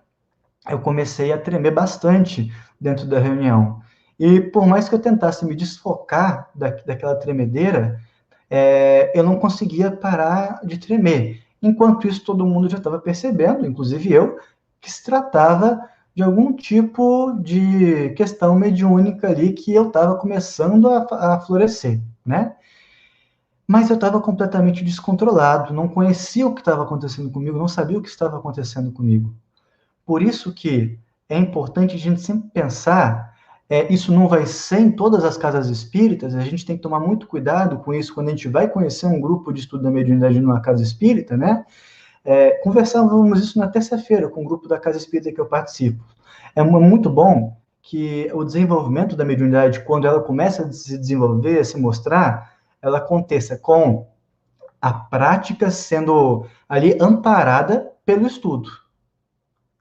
eu comecei a tremer bastante dentro da reunião. E por mais que eu tentasse me desfocar daquela tremedeira, eu não conseguia parar de tremer. Enquanto isso, todo mundo já estava percebendo, inclusive eu, que se tratava de algum tipo de questão mediúnica ali que eu estava começando a florescer, né? Mas eu estava completamente descontrolado, não conhecia o que estava acontecendo comigo, não sabia o que estava acontecendo comigo. Por isso que é importante a gente sempre pensar, isso não vai ser em todas as casas espíritas, a gente tem que tomar muito cuidado com isso quando a gente vai conhecer um grupo de estudo da mediunidade numa casa espírita, né? Conversávamos isso na terça-feira com o grupo da casa espírita que eu participo. É muito bom que o desenvolvimento da mediunidade, quando ela começa a se desenvolver, a se mostrar, ela aconteça com a prática sendo ali amparada pelo estudo,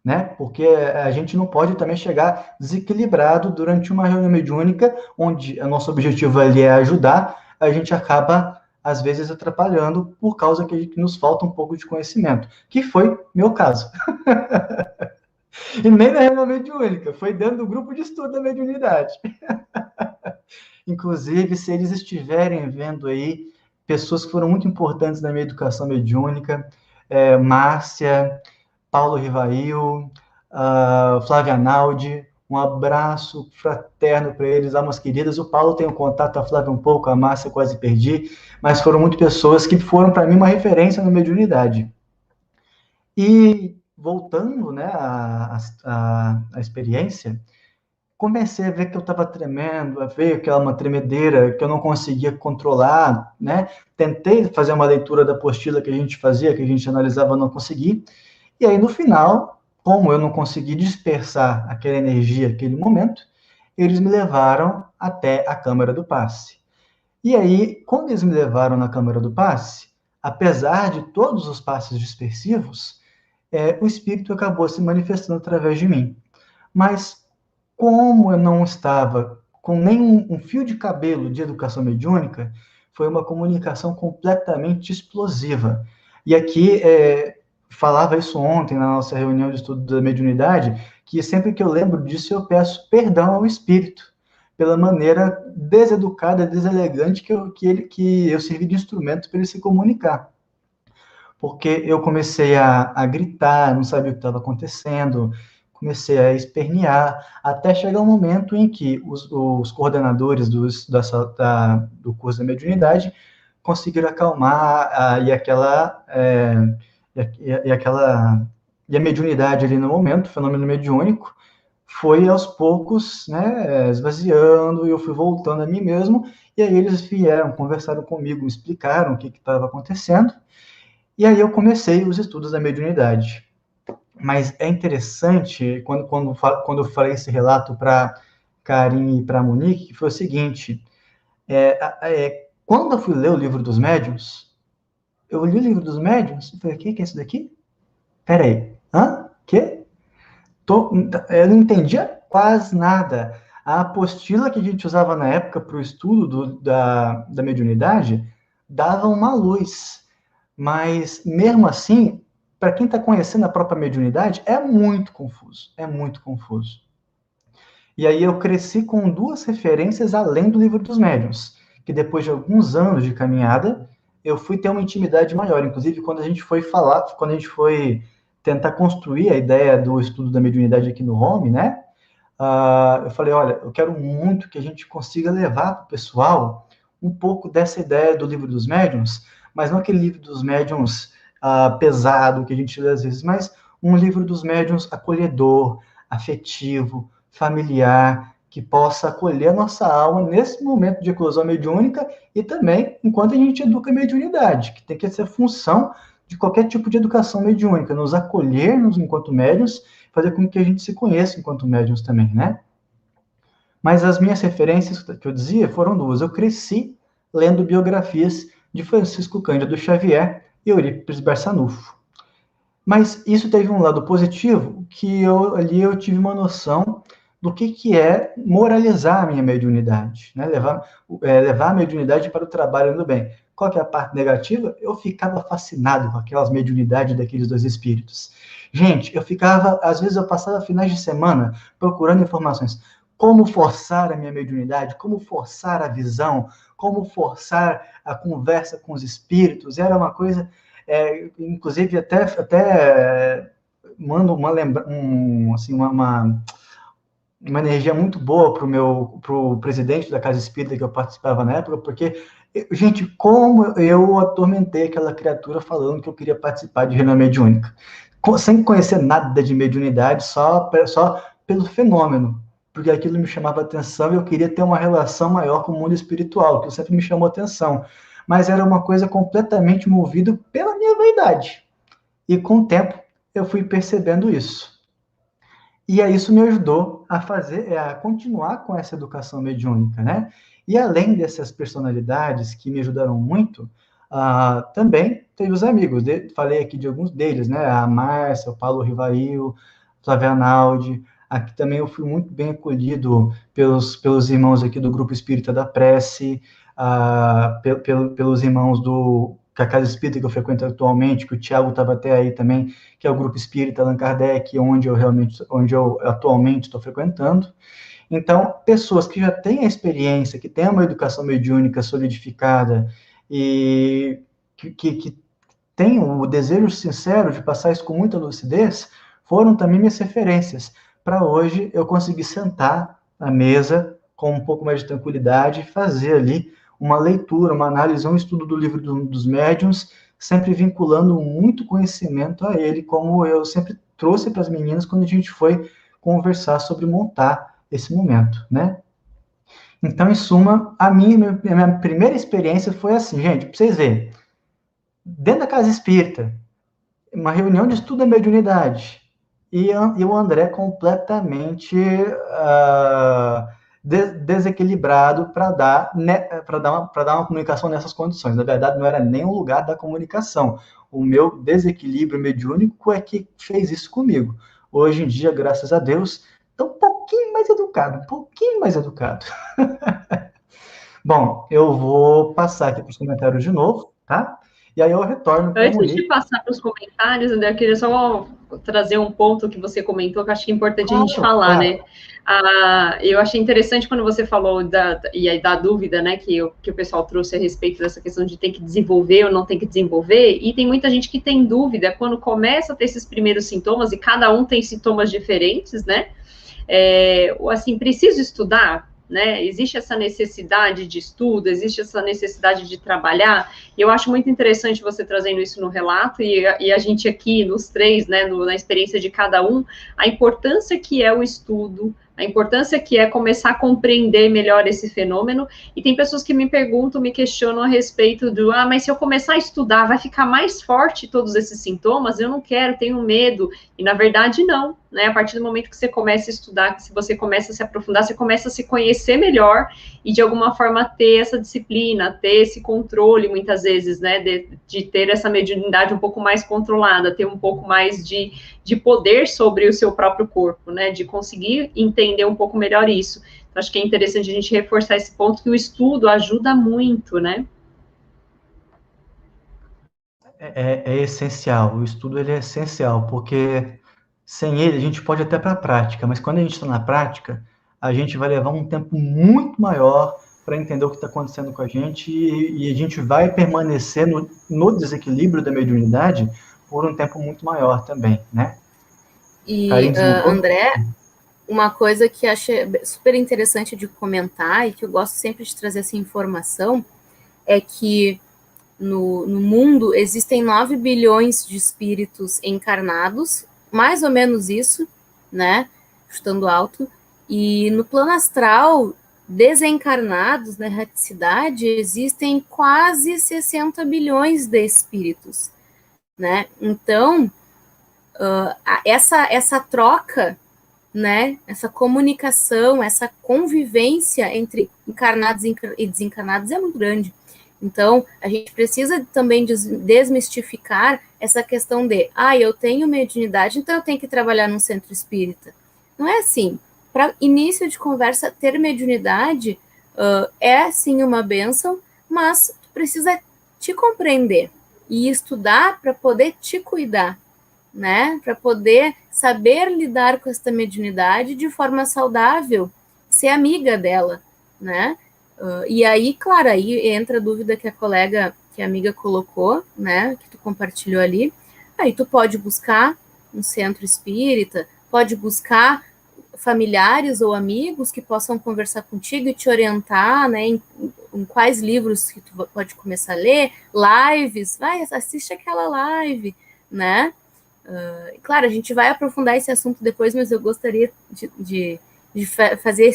né? Porque a gente não pode também chegar desequilibrado durante uma reunião mediúnica, onde o nosso objetivo ali é ajudar, a gente acaba, às vezes, atrapalhando por causa que nos falta um pouco de conhecimento, que foi meu caso. E nem na reunião mediúnica, foi dentro do grupo de estudo da mediunidade. Inclusive, se eles estiverem vendo aí pessoas que foram muito importantes na minha educação mediúnica, Márcia, Paulo Rivail, Flávia Naldi, um abraço fraterno para eles, almas queridas. O Paulo tem um contato, a Flávia um pouco, a Márcia quase perdi, mas foram muito pessoas que foram para mim uma referência na mediunidade. E voltando, né, à experiência, comecei a ver que eu estava tremendo, a ver aquela uma tremedeira que eu não conseguia controlar, né? Tentei fazer uma leitura da apostila que a gente fazia, que a gente analisava, não consegui. E aí, no final, como eu não consegui dispersar aquela energia, aquele momento, eles me levaram até a câmara do passe. E aí, quando eles me levaram na câmara do passe, apesar de todos os passes dispersivos, o espírito acabou se manifestando através de mim. Mas, como eu não estava com nem um fio de cabelo de educação mediúnica, foi uma comunicação completamente explosiva. E aqui, falava isso ontem na nossa reunião de estudo da mediunidade, que sempre que eu lembro disso, eu peço perdão ao espírito, pela maneira deseducada, deselegante que eu servi de instrumento para ele se comunicar. Porque eu comecei a gritar, não sabia o que estava acontecendo, comecei a espernear, até chegar um momento em que os coordenadores do curso da mediunidade conseguiram acalmar e a mediunidade ali no momento, o fenômeno mediúnico, foi aos poucos, né, esvaziando, e eu fui voltando a mim mesmo, e aí eles vieram, conversaram comigo, me explicaram o que estava acontecendo, e aí eu comecei os estudos da mediunidade. Mas é interessante, quando eu falei esse relato para Karin e para Monique, que foi o seguinte, quando eu fui ler o livro dos médiuns, eu li o livro dos médiuns e falei, o que é isso daqui? Peraí, quê? Eu não entendia quase nada. A apostila que a gente usava na época para o estudo da mediunidade dava uma luz, mas mesmo assim, para quem está conhecendo a própria mediunidade, é muito confuso, E aí eu cresci com duas referências além do livro dos médiuns, que depois de alguns anos de caminhada, eu fui ter uma intimidade maior. Inclusive, quando a gente foi tentar construir a ideia do estudo da mediunidade aqui no Home, né? Eu falei, olha, eu quero muito que a gente consiga levar para o pessoal um pouco dessa ideia do livro dos médiuns, mas não aquele livro dos médiuns pesado que a gente lê às vezes, mas um livro dos médiuns acolhedor, afetivo, familiar, que possa acolher a nossa alma nesse momento de eclosão mediúnica e também enquanto a gente educa a mediunidade, que tem que ser função de qualquer tipo de educação mediúnica, nos acolhermos enquanto médiuns, fazer com que a gente se conheça enquanto médiuns também, né? Mas as minhas referências, que eu dizia, foram duas. Eu cresci lendo biografias de Francisco Cândido Xavier e Eurípides Barçanufo. Mas isso teve um lado positivo, que ali eu tive uma noção do que é moralizar a minha mediunidade, né? Levar a mediunidade para o trabalho do bem. Qual que é a parte negativa? Eu ficava fascinado com aquelas mediunidades daqueles dois espíritos. Gente, às vezes eu passava finais de semana procurando informações. Como forçar a minha mediunidade, como forçar a visão, como forçar a conversa com os espíritos. Era uma coisa, inclusive até mando uma energia muito boa pro presidente da Casa Espírita que eu participava na época, porque, gente, como eu atormentei aquela criatura falando que eu queria participar de reunião mediúnica, sem conhecer nada de mediunidade, só pelo fenômeno, porque aquilo me chamava atenção e eu queria ter uma relação maior com o mundo espiritual, que sempre me chamou atenção, mas era uma coisa completamente movida pela minha vaidade, e com o tempo eu fui percebendo isso. E aí isso me ajudou a continuar com essa educação mediúnica, né? E além dessas personalidades que me ajudaram muito, também teve os amigos. Falei aqui de alguns deles, né? A Márcia, o Paulo Rivail, Flávia Naldi. Aqui também eu fui muito bem acolhido pelos irmãos aqui do Grupo Espírita da Prece, pelos irmãos que a Casa Espírita que eu frequento atualmente, que o Tiago estava até aí também, que é o Grupo Espírita Allan Kardec, onde eu atualmente estou frequentando. Então, pessoas que já têm a experiência, que têm uma educação mediúnica solidificada e que têm o desejo sincero de passar isso com muita lucidez, foram também minhas referências, para hoje eu conseguir sentar à mesa com um pouco mais de tranquilidade e fazer ali uma leitura, uma análise, um estudo do livro dos médiuns, sempre vinculando muito conhecimento a ele, como eu sempre trouxe para as meninas quando a gente foi conversar sobre montar esse momento, né? Então, em suma, a minha primeira experiência foi assim, gente, para vocês verem, dentro da Casa Espírita, uma reunião de estudo da mediunidade, e o André completamente desequilibrado para dar uma comunicação nessas condições. Na verdade, não era nem um lugar da comunicação. O meu desequilíbrio mediúnico é que fez isso comigo. Hoje em dia, graças a Deus, estou um pouquinho mais educado. Bom, eu vou passar aqui para os comentários de novo, tá? E aí eu retorno para o Antes de passar para os comentários, André, eu queria só trazer um ponto que você comentou, que eu acho que é importante a gente falar, né? Eu achei interessante quando você falou da dúvida, né, que o pessoal trouxe a respeito dessa questão de tem que desenvolver ou não tem que desenvolver, e tem muita gente que tem dúvida quando começa a ter esses primeiros sintomas, e cada um tem sintomas diferentes, né? Assim, preciso estudar? Né? Existe essa necessidade de estudo, existe essa necessidade de trabalhar, e eu acho muito interessante você trazendo isso no relato, e a gente aqui, nos três, né, na experiência de cada um, a importância que é o estudo, a importância que é começar a compreender melhor esse fenômeno, e tem pessoas que me perguntam, me questionam a respeito mas se eu começar a estudar, vai ficar mais forte todos esses sintomas? Eu não quero, tenho medo, e na verdade não, né, a partir do momento que você começa a estudar, que se você começa a se aprofundar, você começa a se conhecer melhor, e de alguma forma ter essa disciplina, ter esse controle, muitas vezes, né, de ter essa mediunidade um pouco mais controlada, ter um pouco mais de poder sobre o seu próprio corpo, né, de conseguir entender um pouco melhor isso. Então, acho que é interessante a gente reforçar esse ponto, que o estudo ajuda muito, né? É essencial, o estudo ele é essencial, porque sem ele a gente pode até para a prática, mas quando a gente está na prática, a gente vai levar um tempo muito maior para entender o que está acontecendo com a gente e a gente vai permanecer no desequilíbrio da mediunidade por um tempo muito maior também, né? E, André, uma coisa que achei super interessante de comentar e que eu gosto sempre de trazer essa informação é que no mundo existem 9 bilhões de espíritos encarnados, mais ou menos isso, né? Chutando alto. E no plano astral, desencarnados na erraticidade, existem quase 60 bilhões de espíritos, né? Então, essa troca, né? Essa comunicação, essa convivência entre encarnados e desencarnados é muito grande. Então, a gente precisa também desmistificar essa questão de, eu tenho mediunidade, então eu tenho que trabalhar num centro espírita. Não é assim. Para início de conversa, ter mediunidade é sim uma bênção, mas tu precisa te compreender e estudar para poder te cuidar, né? Para poder saber lidar com esta mediunidade de forma saudável, ser amiga dela, né? E aí, claro, aí entra a dúvida que a amiga colocou, né? Que tu compartilhou ali. Aí tu pode buscar um centro espírita, pode buscar familiares ou amigos que possam conversar contigo e te orientar, né, em quais livros que tu pode começar a ler, lives, assiste aquela live, né? Claro, a gente vai aprofundar esse assunto depois, mas eu gostaria de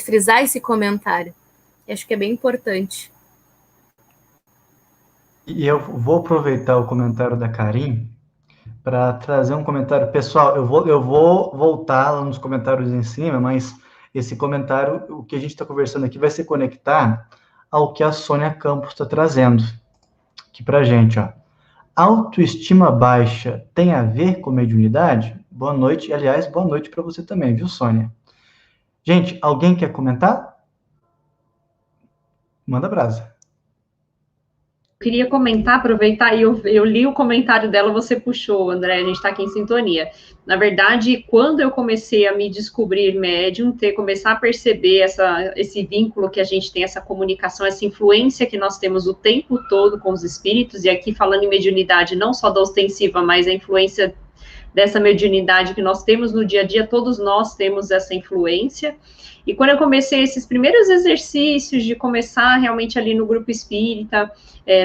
frisar esse comentário. Acho que é bem importante. E eu vou aproveitar o comentário da Karin para trazer um comentário. Pessoal, eu vou voltar lá nos comentários em cima, mas esse comentário, o que a gente está conversando aqui, vai se conectar ao que a Sônia Campos está trazendo aqui para a gente. Ó. Autoestima baixa tem a ver com mediunidade? Boa noite. Aliás, boa noite para você também, viu, Sônia? Gente, alguém quer comentar? Manda brasa. Queria comentar, aproveitar, e eu li o comentário dela, você puxou, André, a gente está aqui em sintonia. Na verdade, quando eu comecei a me descobrir médium, começar a perceber esse vínculo que a gente tem, essa comunicação, essa influência que nós temos o tempo todo com os espíritos, e aqui falando em mediunidade, não só da ostensiva, mas a influência dessa mediunidade que nós temos no dia a dia, todos nós temos essa influência. E quando eu comecei esses primeiros exercícios de começar realmente ali no grupo espírita,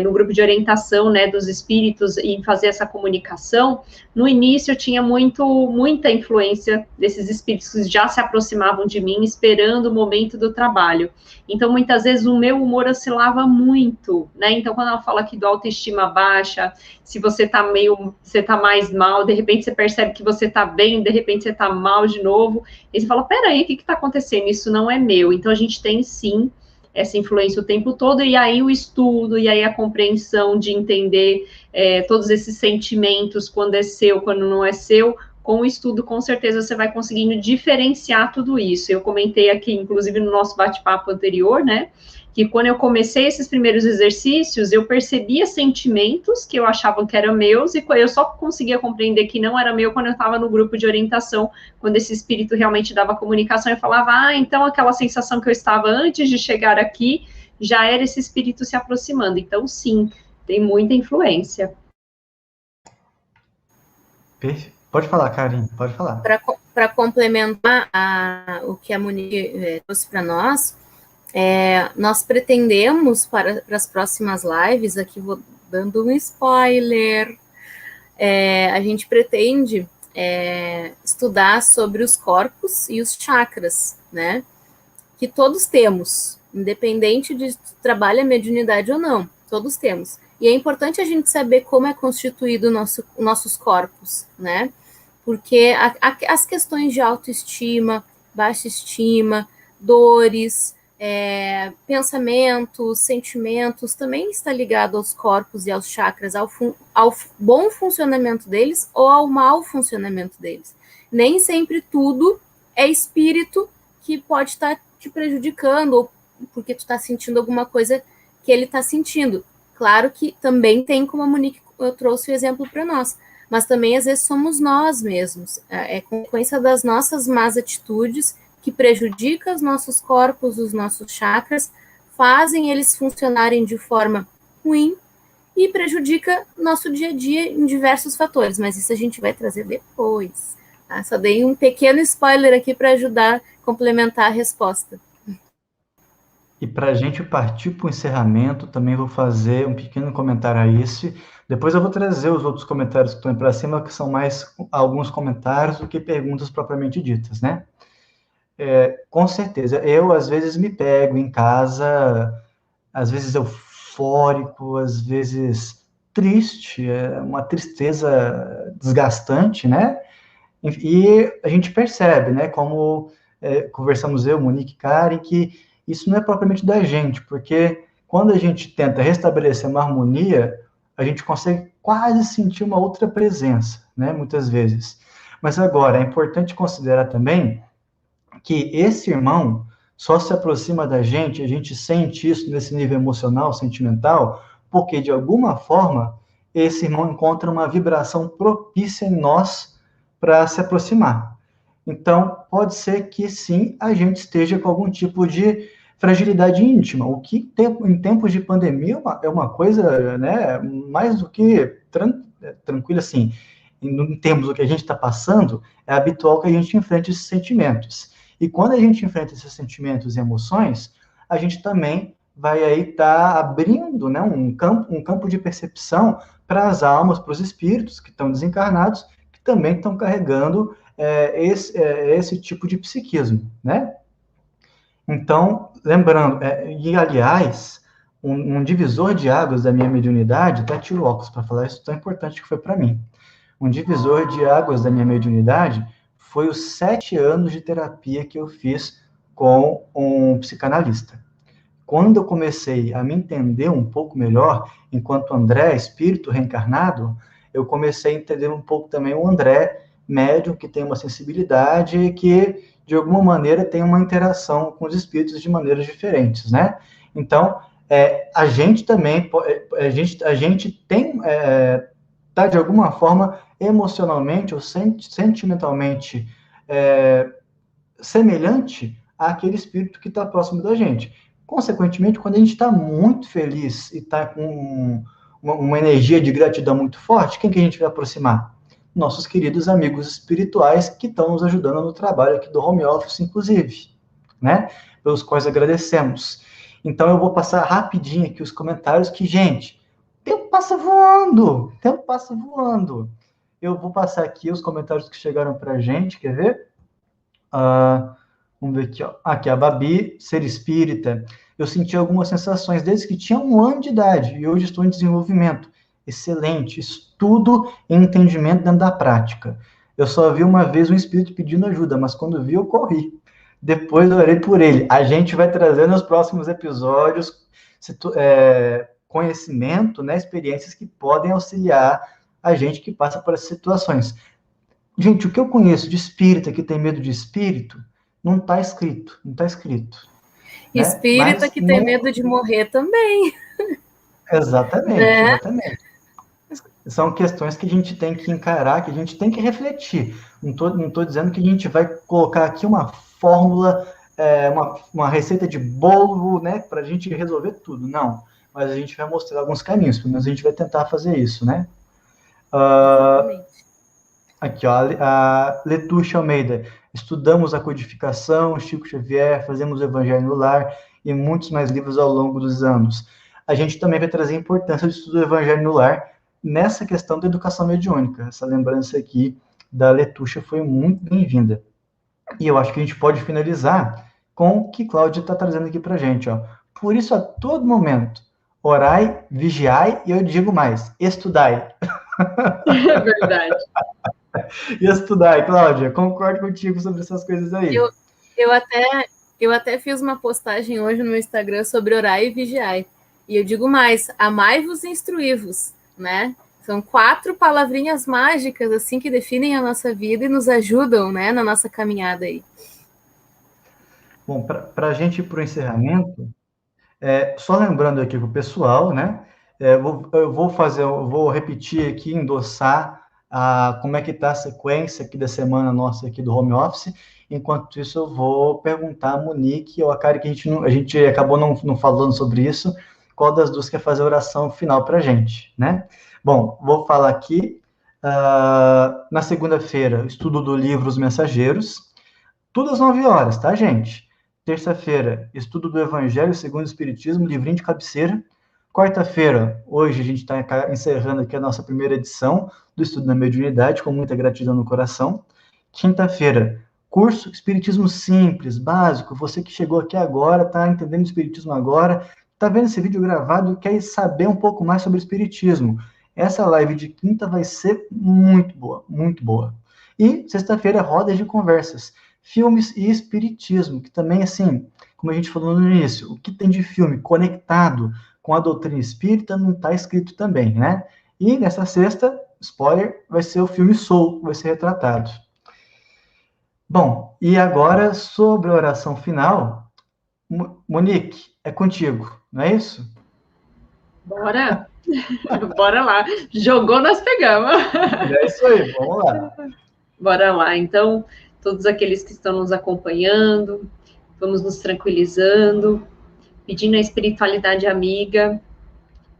no grupo de orientação, né, dos espíritos, e fazer essa comunicação, no início eu tinha muita influência desses espíritos que já se aproximavam de mim, esperando o momento do trabalho. Então, muitas vezes, o meu humor oscilava muito, né? Então, quando ela fala aqui do autoestima baixa, se você tá mais mal, de repente você percebe que você tá bem, de repente você tá mal de novo, e você fala, peraí, o que tá acontecendo? Isso não é meu. Então, a gente tem, sim, essa influência o tempo todo, e aí o estudo, e aí a compreensão de entender todos esses sentimentos, quando é seu, quando não é seu. Com o estudo, com certeza, você vai conseguindo diferenciar tudo isso. Eu comentei aqui, inclusive, no nosso bate-papo anterior, né, que quando eu comecei esses primeiros exercícios, eu percebia sentimentos que eu achava que eram meus, e eu só conseguia compreender que não era meu quando eu estava no grupo de orientação, quando esse espírito realmente dava comunicação, eu falava, então aquela sensação que eu estava antes de chegar aqui, já era esse espírito se aproximando. Então, sim, tem muita influência. Pode falar, Karin, pode falar. Para complementar o que a Monique trouxe para nós, nós pretendemos para as próximas lives, aqui vou dando um spoiler, a gente pretende estudar sobre os corpos e os chakras, né? Que todos temos, independente de se trabalha mediunidade ou não, todos temos. E é importante a gente saber como é constituído nossos corpos, né? Porque as questões de autoestima, baixa estima, dores, pensamentos, sentimentos, também está ligado aos corpos e aos chakras, ao bom funcionamento deles ou ao mau funcionamento deles. Nem sempre tudo é espírito que pode estar te prejudicando, ou porque tu está sentindo alguma coisa que ele está sentindo. Claro que também tem, como a Monique trouxe o exemplo para nós, mas também às vezes somos nós mesmos, é consequência das nossas más atitudes que prejudicam os nossos corpos, os nossos chakras, fazem eles funcionarem de forma ruim e prejudica nosso dia a dia em diversos fatores, mas isso a gente vai trazer depois. Tá? Só dei um pequeno spoiler aqui para ajudar a complementar a resposta. E para a gente partir para o encerramento, também vou fazer um pequeno comentário a isso, Depois eu vou trazer os outros comentários que estão para cima, que são mais alguns comentários do que perguntas propriamente ditas, né? Com certeza, eu às vezes me pego em casa, às vezes eufórico, às vezes triste, uma tristeza desgastante, né? E a gente percebe, né, como conversamos eu, Monique e Karen, que isso não é propriamente da gente, porque quando a gente tenta restabelecer uma harmonia, a gente consegue quase sentir uma outra presença, né, muitas vezes. Mas agora, é importante considerar também que esse irmão só se aproxima da gente, a gente sente isso nesse nível emocional, sentimental, porque de alguma forma esse irmão encontra uma vibração propícia em nós para se aproximar. Então, pode ser que sim, a gente esteja com algum tipo de fragilidade íntima, o que em tempos de pandemia é uma coisa, né, mais do que tranquila, assim, em termos do que a gente está passando, é habitual que a gente enfrente esses sentimentos. E quando a gente enfrenta esses sentimentos e emoções, a gente também vai aí estar abrindo, né, um campo de percepção para as almas, para os espíritos que estão desencarnados, que também estão carregando esse tipo de psiquismo, né? Então, lembrando, e aliás, um divisor de águas da minha mediunidade, até tiro o óculos para falar isso tão importante que foi para mim. Um divisor de águas da minha mediunidade foi os 7 anos de terapia que eu fiz com um psicanalista. Quando eu comecei a me entender um pouco melhor, enquanto André, espírito reencarnado, eu comecei a entender um pouco também o André, médium, que tem uma sensibilidade e que, de alguma maneira, tem uma interação com os espíritos de maneiras diferentes, né? Então, a gente também, a gente tem, tá, de alguma forma, emocionalmente ou sentimentalmente semelhante àquele espírito que está próximo da gente. Consequentemente, quando a gente está muito feliz e está com uma energia de gratidão muito forte, quem que a gente vai aproximar? Nossos queridos amigos espirituais que estão nos ajudando no trabalho aqui do home office, inclusive, né? Pelos quais agradecemos. Então, eu vou passar rapidinho aqui os comentários que, gente, tempo passa voando, tempo passa voando. Eu vou passar aqui os comentários que chegaram para a gente, quer ver? Vamos ver aqui, ó. Aqui, a Babi, ser espírita. Eu senti algumas sensações desde que tinha 1 ano de idade e hoje estou em desenvolvimento. Excelente, estudo e entendimento dentro da prática. Eu só vi uma vez um espírito pedindo ajuda, mas quando vi, eu corri. Depois eu orei por ele. A gente vai trazer nos próximos episódios conhecimento, né, experiências que podem auxiliar a gente que passa por essas situações. Gente, o que eu conheço de espírita que tem medo de espírito, não está escrito, não está escrito. Né? Espírita que tem medo de morrer também. Exatamente, exatamente. São questões que a gente tem que encarar, que a gente tem que refletir. Não tô dizendo que a gente vai colocar aqui uma fórmula, uma receita de bolo, né, para a gente resolver tudo. Não, mas a gente vai mostrar alguns caminhos, pelo menos a gente vai tentar fazer isso, né? Aqui, ó, a Letuxa Almeida. Estudamos a codificação, Chico Xavier, fazemos o Evangelho no Lar e muitos mais livros ao longo dos anos. A gente também vai trazer a importância do estudo do Evangelho no Lar nessa questão da educação mediúnica. Essa lembrança aqui da Letuxa foi muito bem-vinda. E eu acho que a gente pode finalizar com o que Cláudia está trazendo aqui para a gente. Ó. Por isso, a todo momento, orai, vigiai e eu digo mais, estudai. É verdade. E estudar, Cláudia, concordo contigo sobre essas coisas aí. Eu até fiz uma postagem hoje no meu Instagram sobre orar e vigiar. E eu digo mais, amai-vos e instruí-vos, né? São 4 palavrinhas mágicas, assim, que definem a nossa vida e nos ajudam, né, na nossa caminhada aí. Bom, para a gente ir para o encerramento, só lembrando aqui para o pessoal, né, eu vou repetir aqui, endossar como é que está a sequência aqui da semana nossa aqui do home office. Enquanto isso, eu vou perguntar a Monique ou a Kari, que a gente acabou não falando sobre isso, qual das duas quer fazer a oração final para a gente, né? Bom, vou falar aqui, na segunda-feira, estudo do livro Os Mensageiros, tudo às 9 horas, tá, gente? Terça-feira, estudo do Evangelho segundo o Espiritismo, livrinho de cabeceira, Quarta-feira, hoje a gente está encerrando aqui a nossa primeira edição do Estudo da Mediunidade, com muita gratidão no coração. Quinta-feira, curso Espiritismo Simples, básico. Você que chegou aqui agora, está entendendo o Espiritismo agora, está vendo esse vídeo gravado e quer saber um pouco mais sobre o Espiritismo. Essa live de quinta vai ser muito boa, muito boa. E sexta-feira, rodas de conversas, filmes e espiritismo, que também, assim, como a gente falou no início, o que tem de filme conectado com a doutrina espírita não está escrito também, né? E nessa sexta, spoiler, vai ser o filme Soul, que vai ser retratado. Bom, e agora sobre a oração final, Monique, é contigo, não é isso? Bora! Bora lá. Jogou, nós pegamos. É isso aí, vamos lá. Bora lá. Então, todos aqueles que estão nos acompanhando, vamos nos tranquilizando, pedindo a espiritualidade amiga,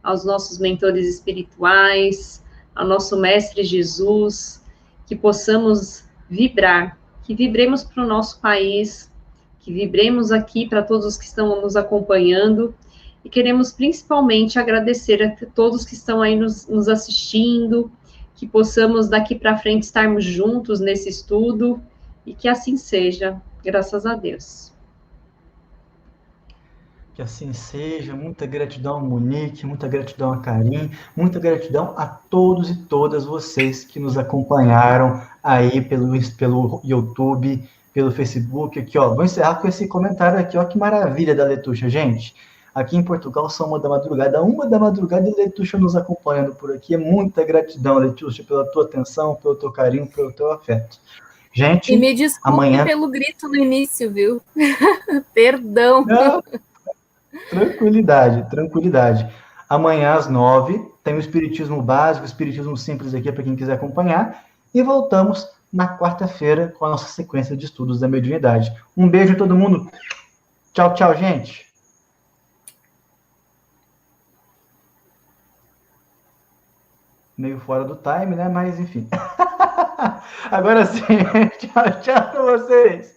aos nossos mentores espirituais, ao nosso Mestre Jesus, que possamos vibrar, que vibremos para o nosso país, que vibremos aqui para todos os que estão nos acompanhando, e queremos principalmente agradecer a todos que estão aí nos assistindo, que possamos daqui para frente estarmos juntos nesse estudo, e que assim seja, graças a Deus. Que assim seja, muita gratidão a Monique, muita gratidão a Karim, muita gratidão a todos e todas vocês que nos acompanharam aí pelo YouTube, pelo Facebook, aqui ó, vou encerrar com esse comentário aqui, ó, que maravilha da Letuxa, gente. Aqui em Portugal são 1 da madrugada, 1 da madrugada, e Letuxa nos acompanhando por aqui, é muita gratidão, Letuxa, pela tua atenção, pelo teu carinho, pelo teu afeto. Gente, e me desculpe amanhã... pelo grito no início, viu? Perdão. Não. Tranquilidade, tranquilidade. Amanhã às 9 tem o Espiritismo Básico, o Espiritismo Simples aqui para quem quiser acompanhar. E voltamos na quarta-feira com a nossa sequência de estudos da mediunidade. Um beijo a todo mundo. Tchau, tchau, gente. Meio fora do time, né? Mas enfim. Agora sim. Tchau, tchau para vocês.